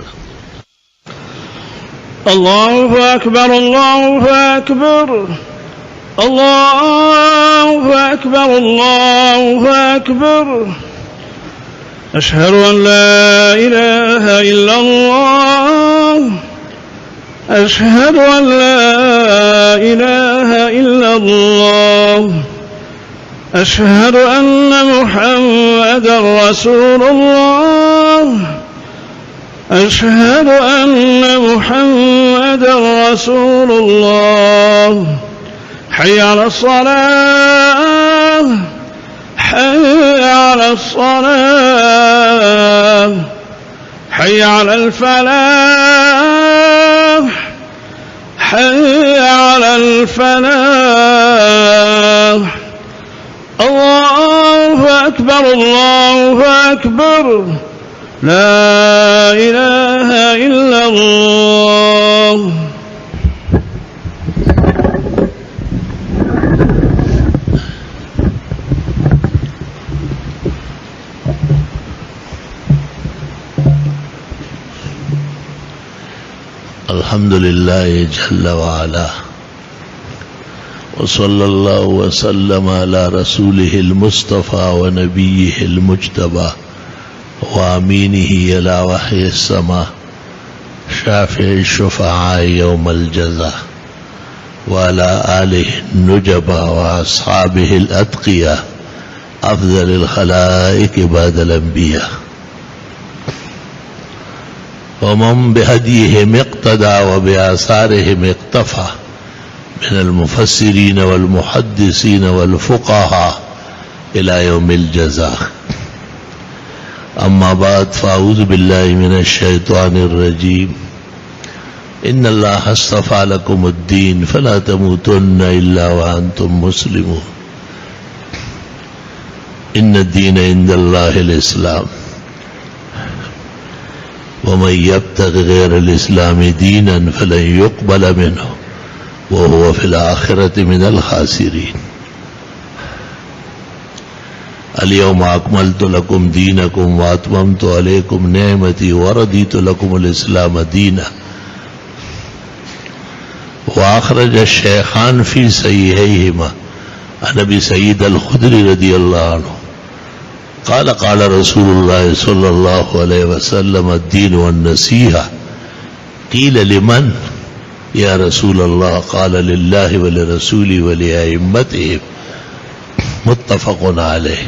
اللہ اکبر اللہ اکبر اللہ اکبر اللہ اکبر. اشہد ان لا الہ الا اللہ اشہد ان لا الہ الا اللہ اشہد ان محمد رسول اللہ أشهد أن محمدا رسول الله حي على الصلاة حي على الصلاة حي على الفلاح حي على الفلاح الله أكبر الله أكبر لا إله إلا الله. الحمد لله جل وعلا وصلى الله وسلم على رسوله المصطفى ونبيه المجتبى وامينه الى وحي السماء شافع الشفعاء يوم الجزاء وعلى آله النجبى واصحابه الاتقياء افضل الخلائق بعد الانبياء ومن بهديهم اقتدى وبآثارهم اقتفى من المفسرين والمحدثين والفقهاء إلى يوم الجزاء. أما بعد فأعوذ بالله من الشيطان الرجيم. إن الله اصطفى لكم الدين فلا تموتن إلا وأنتم مسلمون. إن الدين عند الله الإسلام ومن يبتغ غير الإسلام دينا فلن يقبل منه وهو في الآخرة من الخاسرين. اليوم أكملت لكم دينكم وأتممت عليكم نعمتي ورضيت لكم الإسلام دينا. وأخرج الشيخان في صحيحيهما عن أبي سعيد الخدري رضي الله عنه قال قال رسول الله صلى الله عليه وسلم الدين والنصيحة. قيل لمن يا رسول الله؟ قال لله ولرسوله ولأئمتهم. متفق عليه.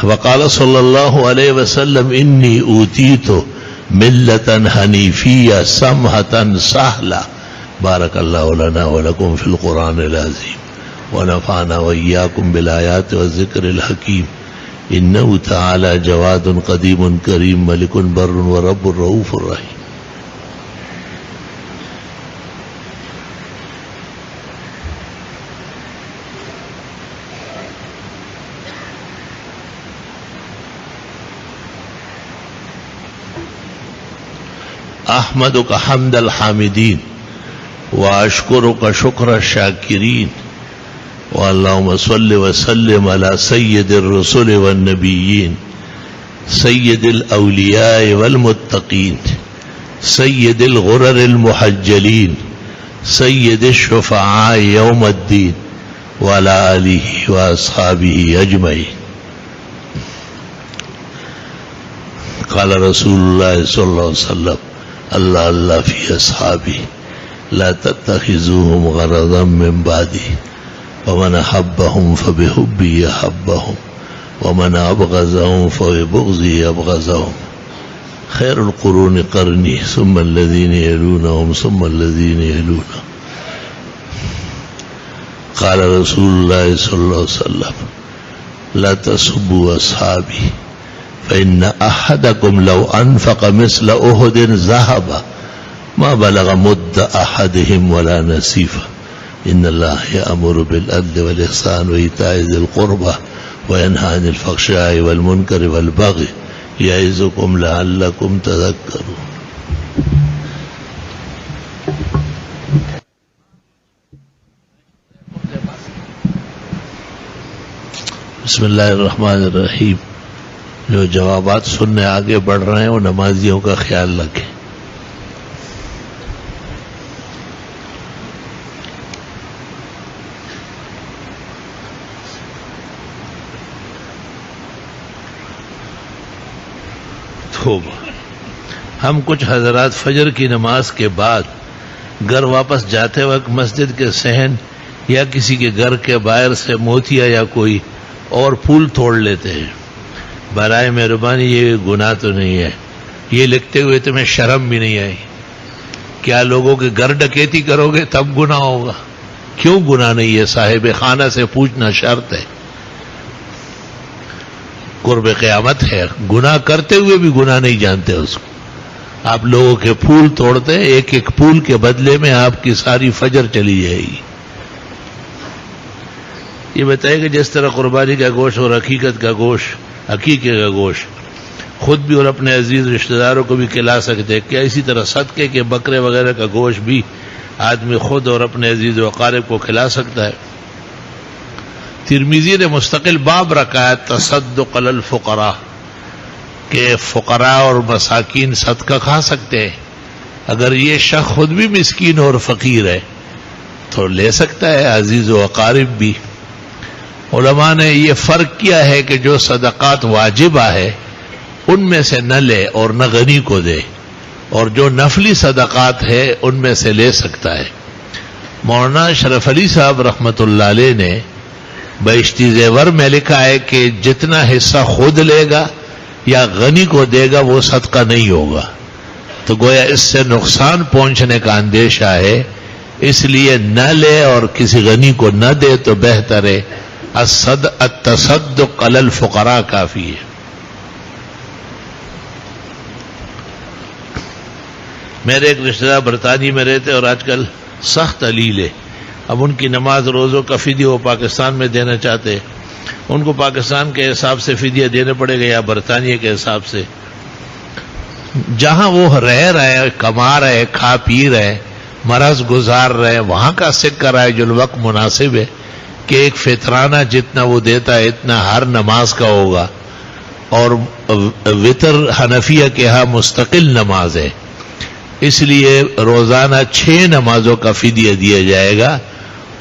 وقال صلى الله عليه وسلم إني أوتيت ملة حنيفية سمحة سهلة. بارك الله لنا ولكم في القرآن العظيم ونفعنا وإياكم بالآيات والذكر الحكيم. إنه تعالى جواد قديم كريم ملك بر ورب رؤوف رحيم. أحمدك حمد الحامدين وأشكرك شكر الشاكرين. واللهم صل وسلم على سيد الرسل والنبيين سيد الأولياء والمتقين سيد الغرر المحجلين سيد الشفعاء يوم الدين وعلى آله وأصحابه أجمعين. قال رسول الله صلى الله عليه وسلم الله الله في أصحابي لا تتخذوهم غرضا من بعدي ومن أحبهم فبحبي أحبهم ومن أبغضهم فببغضي أبغضهم. خير القرون قرني ثم الذين يلونهم ثم الذين يلونهم. قال رسول الله صلى الله عليه وسلم لا تسبوا أصحابي فإن أحدكم لو أنفق مثل أحد ذهبا ما بلغ مد أحدهم ولا نصيفه. إن الله يأمر بالعدل والإحسان وإيتاء ذي القربى وينهى عن الفحشاء والمنكر والبغي يعظكم لعلكم تذكرون. بسم اللہ الرحمن الرحیم. جو جوابات سننے آگے بڑھ رہے ہیں وہ نمازیوں کا خیال رکھیں. ہم کچھ حضرات فجر کی نماز کے بعد گھر واپس جاتے وقت مسجد کے صحن یا کسی کے گھر کے باہر سے موتیا یا کوئی اور پھول توڑ لیتے ہیں. برائے مہربانی یہ گناہ تو نہیں ہے. یہ لکھتے ہوئے تمہیں شرم بھی نہیں آئی؟ کیا لوگوں کے گھر ڈکیتی کرو گے تب گناہ ہوگا؟ کیوں گناہ نہیں ہے؟ صاحب خانہ سے پوچھنا شرط ہے، قرب قیامت ہے. گناہ کرتے ہوئے بھی گناہ نہیں جانتے اس کو. آپ لوگوں کے پھول توڑتے ہیں، ایک ایک پھول کے بدلے میں آپ کی ساری فجر چلی جائے گی. یہ بتائے کہ جس طرح قربانی کا گوشت اور حقیقت کا گوشت، عقیقے کا گوشت خود بھی اور اپنے عزیز رشتہ داروں کو بھی کھلا سکتے ہیں، کیا اسی طرح صدقے کے بکرے وغیرہ کا گوشت بھی آدمی خود اور اپنے عزیز و اقارب کو کھلا سکتا ہے؟ ترمذی نے مستقل باب رکھا ہے تصدق علی الفقراء، کہ فقراء اور مساکین صدقہ کھا سکتے ہیں. اگر یہ شخص خود بھی مسکین اور فقیر ہے تو لے سکتا ہے، عزیز و اقارب بھی. علماء نے یہ فرق کیا ہے کہ جو صدقات واجبہ ہے ان میں سے نہ لے اور نہ غنی کو دے، اور جو نفلی صدقات ہے ان میں سے لے سکتا ہے. مولانا اشرف علی صاحب رحمت اللہ علیہ نے بہشتی زیور میں لکھا ہے کہ جتنا حصہ خود لے گا یا غنی کو دے گا وہ صدقہ نہیں ہوگا. تو گویا اس سے نقصان پہنچنے کا اندیشہ ہے، اس لیے نہ لے اور کسی غنی کو نہ دے تو بہتر ہے. التصدق علی الفقراء کافی ہے. میرے ایک رشتہ دار برطانیہ میں رہتے اور آج کل سخت علیل ہے. اب ان کی نماز روزوں کا فدیہ وہ پاکستان میں دینا چاہتے ہیں. ان کو پاکستان کے حساب سے فدیہ دینے پڑے گا یا برطانیہ کے حساب سے؟ جہاں وہ رہ رہے، کما رہے، کھا پی رہے، مرض گزار رہے، وہاں کا سکہ رائے جو الوقت مناسب ہے کہ ایک فطرانہ جتنا وہ دیتا ہے اتنا ہر نماز کا ہوگا. اور وتر حنفیہ کے ہاں مستقل نماز ہے، اس لیے روزانہ 6 نمازوں کا فدیہ دیا جائے گا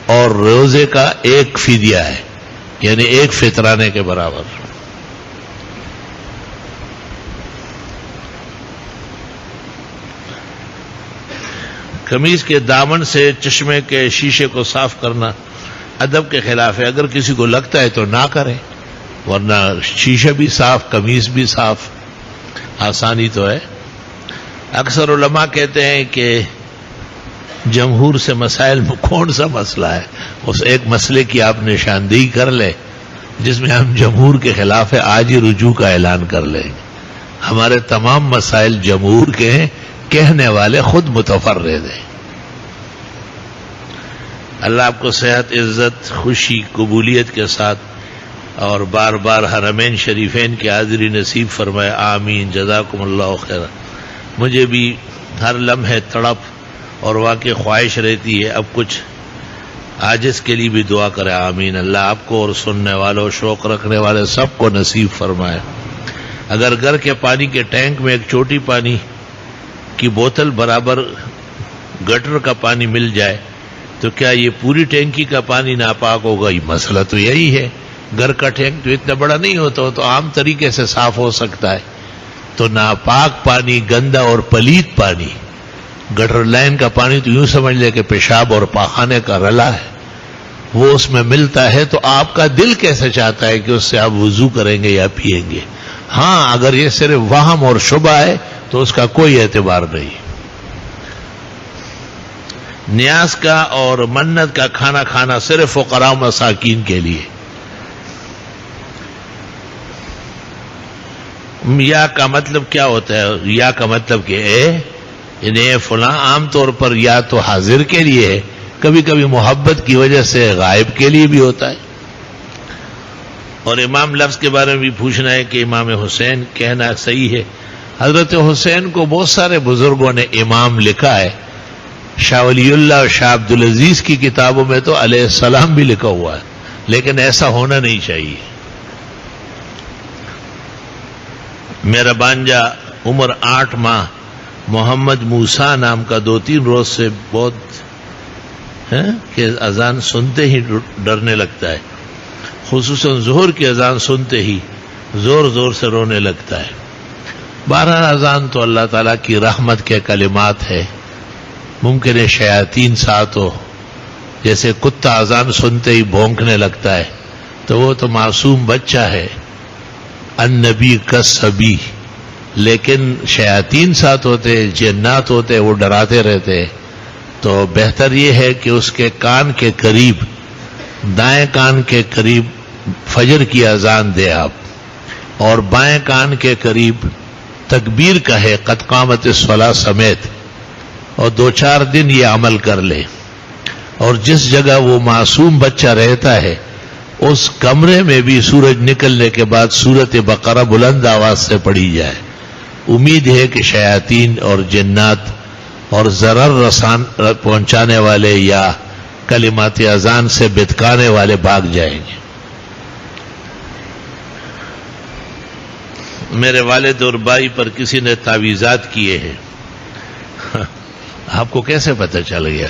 اور روزے کا 1 فدیہ ہے، یعنی 1 فطرانے کے برابر. قمیض کے دامن سے چشمے کے شیشے کو صاف کرنا ادب کے خلاف ہے. اگر کسی کو لگتا ہے تو نہ کرے، ورنہ شیشہ بھی صاف، قمیض بھی صاف، آسانی تو ہے. اکثر علماء کہتے ہیں کہ جمہور سے مسائل میں کون سا مسئلہ ہے؟ اس ایک مسئلے کی آپ نشاندہی کر لیں جس میں ہم جمہور کے خلاف ہے، آج ہی رجوع کا اعلان کر لیں. ہمارے تمام مسائل جمہور کے ہیں، کہنے والے خود متفرد ہیں. اللہ آپ کو صحت، عزت، خوشی، قبولیت کے ساتھ اور بار بار حرمین شریفین کی حاضری نصیب فرمائے. آمین. جزاکم اللہ خیر. مجھے بھی ہر لمحے تڑپ اور واقعی خواہش رہتی ہے اب کچھ عاجز کے لیے بھی دعا کرے. آمین. اللہ آپ کو اور سننے والوں، شوق رکھنے والے سب کو نصیب فرمائے. اگر گھر کے پانی کے ٹینک میں ایک چھوٹی پانی کی بوتل برابر گٹر کا پانی مل جائے تو کیا یہ پوری ٹینکی کا پانی ناپاک ہوگا؟ یہ مسئلہ تو یہی ہے. گھر کا ٹینک تو اتنا بڑا نہیں ہوتا، تو عام طریقے سے صاف ہو سکتا ہے. تو ناپاک پانی، گندا اور پلیت پانی، گٹر لائن کا پانی تو یوں سمجھ لے کہ پیشاب اور پاخانے کا رلا ہے، وہ اس میں ملتا ہے. تو آپ کا دل کیسے چاہتا ہے کہ اس سے آپ وضو کریں گے یا پیئیں گے؟ ہاں، اگر یہ صرف وہم اور شبہ ہے تو اس کا کوئی اعتبار نہیں. نیاز کا اور منت کا کھانا کھانا صرف فقراء و مساکین کے لیے. یا کا مطلب کیا ہوتا ہے؟ یا کا مطلب کہ یعنی فلاں عام طور پر یا تو حاضر کے لیے ہے، کبھی کبھی محبت کی وجہ سے غائب کے لیے بھی ہوتا ہے. اور امام لفظ کے بارے میں بھی پوچھنا ہے کہ امام حسین کہنا صحیح ہے. حضرت حسین کو بہت سارے بزرگوں نے امام لکھا ہے. شاہ ولی اللہ اور شاہ عبدالعزیز کی کتابوں میں تو علیہ السلام بھی لکھا ہوا ہے، لیکن ایسا ہونا نہیں چاہیے. میرا بانجا عمر 8 ماہ محمد موسیٰ نام کا 2-3 روز سے بہت کہ اذان سنتے ہی ڈرنے لگتا ہے، خصوصاً ظہر کی اذان سنتے ہی زور زور سے رونے لگتا ہے. بہرحال اذان تو اللہ تعالیٰ کی رحمت کے کلمات ہے. ممکن ہے شیاطین ساتھ ہو، جیسے کتا اذان سنتے ہی بھونکنے لگتا ہے تو وہ تو معصوم بچہ ہے. النبی کا سبی، لیکن شیاطین ساتھ ہوتے، جنات ہوتے، وہ ڈراتے رہتے، تو بہتر یہ ہے کہ اس کے کان کے قریب، دائیں کان کے قریب فجر کی اذان دے آپ، اور بائیں کان کے قریب تکبیر کہے قد قامت الصلاۃ سمیت، اور 2-4 دن یہ عمل کر لے، اور جس جگہ وہ معصوم بچہ رہتا ہے اس کمرے میں بھی سورج نکلنے کے بعد سورت بقرہ بلند آواز سے پڑھی جائے۔ امید ہے کہ شیاطین اور جنات اور ضرر رسان پہنچانے والے یا کلمات اذان سے بتکانے والے بھاگ جائیں گے۔ میرے والد اور بھائی پر کسی نے تعویذات کیے ہیں۔ آپ کو کیسے پتہ چل گیا؟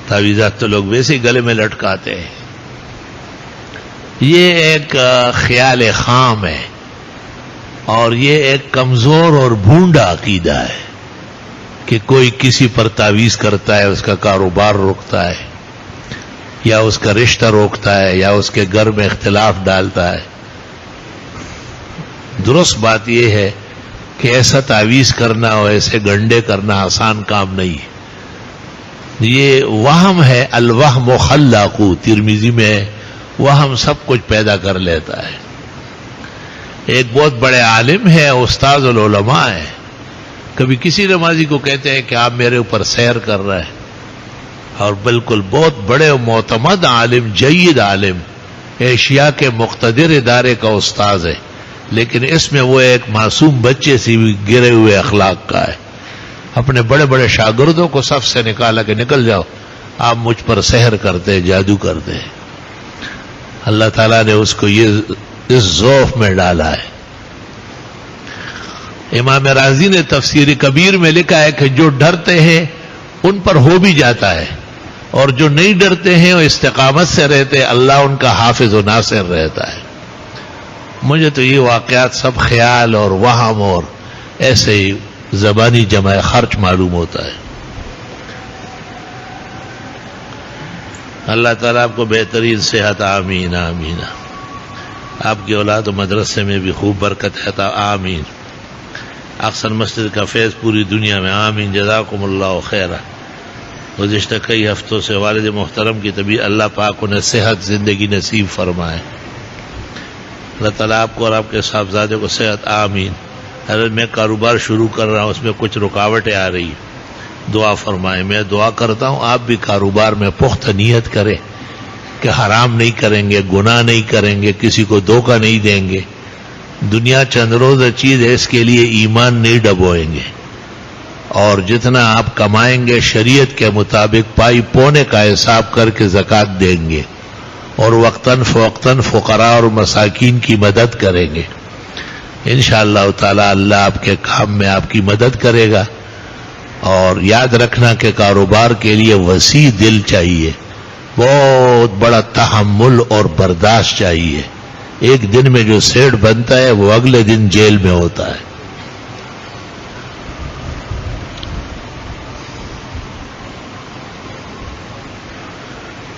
تعویذات تو لوگ ویسے ہی گلے میں لٹکاتے ہیں۔ یہ ایک خیال خام ہے، اور یہ ایک کمزور اور بھونڈا عقیدہ ہے کہ کوئی کسی پر تعویذ کرتا ہے، اس کا کاروبار روکتا ہے، یا اس کا رشتہ روکتا ہے، یا اس کے گھر میں اختلاف ڈالتا ہے۔ درست بات یہ ہے کہ ایسا تعویذ کرنا اور ایسے گنڈے کرنا آسان کام نہیں ہے۔ یہ وہم ہے، الوہم خلاق، ترمذی میں وہم سب کچھ پیدا کر لیتا ہے۔ ایک بہت بڑے عالم ہے، استاذ العلماء ہے، کبھی کسی نمازی کو کہتے ہیں کہ آپ میرے اوپر سیر کر رہے ہیں، اور بالکل بہت بڑے معتمد عالم، جید عالم، ایشیا کے مقتدر ادارے کا استاذ ہے، لیکن اس میں وہ ایک معصوم بچے سے بھی گرے ہوئے اخلاق کا ہے۔ اپنے بڑے بڑے شاگردوں کو صف سے نکالا کہ نکل جاؤ، آپ مجھ پر سحر کرتے، جادو کرتے۔ اللہ تعالیٰ نے اس کو اس ذوف میں ڈالا ہے۔ امام رازی نے تفسیر کبیر میں لکھا ہے کہ جو ڈرتے ہیں ان پر ہو بھی جاتا ہے، اور جو نہیں ڈرتے ہیں وہ استقامت سے رہتے، اللہ ان کا حافظ و ناصر رہتا ہے۔ مجھے تو یہ واقعات سب خیال اور وہم اور ایسے ہی زبانی جمع خرچ معلوم ہوتا ہے۔ اللہ تعالیٰ آپ کو بہترین صحت، آمین آمین۔ آپ کی اولاد و مدرسے میں بھی خوب برکت عطا، آمین۔ اقصر مسجد کا فیض پوری دنیا میں، آمین۔ جزاکم اللہ خیرہ۔ گزشتہ کئی ہفتوں سے والد محترم کی طبیعت، اللہ پاک انہیں صحت زندگی نصیب فرمائے۔ اللہ تعالیٰ آپ کو اور آپ کے صاحبزادے کو صحت، آمین۔ حضرت میں کاروبار شروع کر رہا ہوں، اس میں کچھ رکاوٹیں آ رہی ہیں، دعا فرمائیں۔ میں دعا کرتا ہوں آپ بھی کاروبار میں پختہ نیت کریں کہ حرام نہیں کریں گے، گناہ نہیں کریں گے، کسی کو دھوکہ نہیں دیں گے۔ دنیا چند روز چیز ہے، اس کے لیے ایمان نہیں ڈبوئیں گے، اور جتنا آپ کمائیں گے شریعت کے مطابق پائی پونے کا حساب کر کے زکوٰۃ دیں گے، اور وقتاً فوقتاً فقراء اور مساکین کی مدد کریں گے۔ انشاءاللہ تعالی اللہ آپ کے کام میں آپ کی مدد کرے گا۔ اور یاد رکھنا کہ کاروبار کے لیے وسیع دل چاہیے، بہت بڑا تحمل اور برداشت چاہیے۔ ایک دن میں جو سیٹ بنتا ہے وہ اگلے دن جیل میں ہوتا ہے۔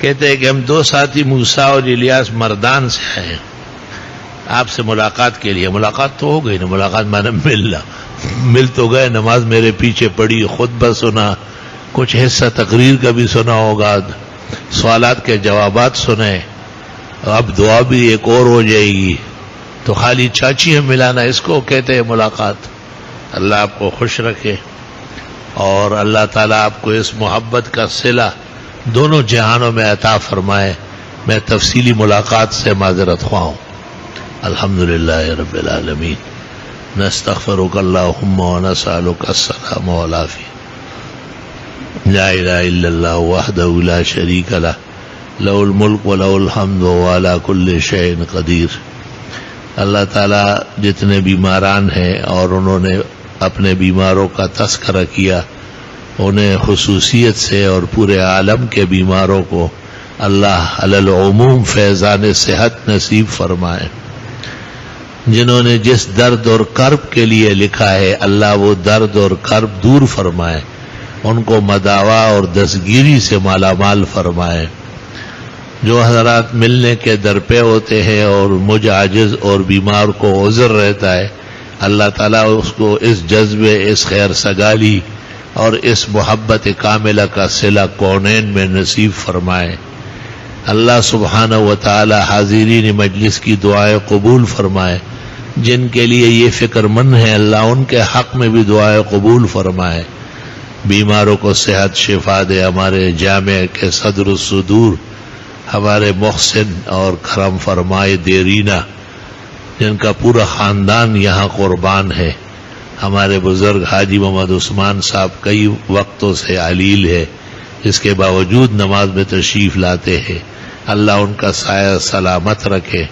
کہتے ہیں کہ ہم 2 ساتھی موسیٰ اور الیاس مردان سے آئے ہیں آپ سے ملاقات کے لیے۔ ملاقات تو ہو گئی نا، ملاقات مانے ملنا، مل تو گئے۔ نماز میرے پیچھے پڑی، خطبہ سنا، کچھ حصہ تقریر کا بھی سنا ہوگا، سوالات کے جوابات سنے، اب دعا بھی ایک اور ہو جائے گی، تو خالی چاچی ہم ملانا، اس کو کہتے ہیں ملاقات۔ اللہ آپ کو خوش رکھے، اور اللہ تعالیٰ آپ کو اس محبت کا صلہ دونوں جہانوں میں عطا فرمائے۔ میں تفصیلی ملاقات سے معذرت خواہ ہوں۔ الحمدللہ رب العالمین، نستغفرک اللہم ونسألک السلام والعافیہ۔ لا الہ الا اللہ وحدہ لا شریک لہ، لہ الملک و لہ الحمد وہو علی کل شیء قدیر۔ اللہ تعالیٰ جتنے بیماران ہیں اور انہوں نے اپنے بیماروں کا تذکرہ کیا، انہیں خصوصیت سے اور پورے عالم کے بیماروں کو اللہ علی العموم فیضان صحت نصیب فرمائے۔ جنہوں نے جس درد اور کرب کے لیے لکھا ہے، اللہ وہ درد اور کرب دور فرمائے، ان کو مداوا اور دستگیری سے مالا مال فرمائے۔ جو حضرات ملنے کے در پہ ہوتے ہیں اور مجھ عاجز اور بیمار کو عذر رہتا ہے، اللہ تعالیٰ اس کو اس جذبے، اس خیر سگالی اور اس محبت کاملہ کا صلہ کونین میں نصیب فرمائے۔ اللہ سبحانہ و تعالی حاضرین مجلس کی دعائیں قبول فرمائے۔ جن کے لیے یہ فکر مند ہے اللہ ان کے حق میں بھی دعائیں قبول فرمائے۔ بیماروں کو صحت شفا دے۔ ہمارے جامع کے صدر الصدور ہمارے محسن اور کرم فرمائے دیرینہ، جن کا پورا خاندان یہاں قربان ہے۔ ہمارے بزرگ حاجی محمد عثمان صاحب کئی وقتوں سے علیل ہے، اس کے باوجود نماز میں تشریف لاتے ہیں۔ اللہ ان کا سایہ سلامت رکھے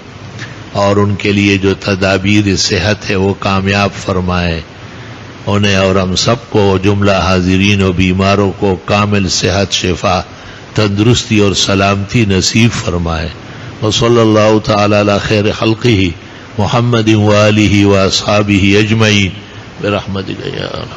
اور ان کے لیے جو تدابیر صحت ہے وہ کامیاب فرمائے۔ انہیں اور ہم سب کو، جملہ حاضرین و بیماروں کو کامل صحت، شفا، تندرستی اور سلامتی نصیب فرمائے۔ وصلی اللہ تعالی علی خیر خلقہ محمد وآلہ واصحابہ اجمعین برحمتک یا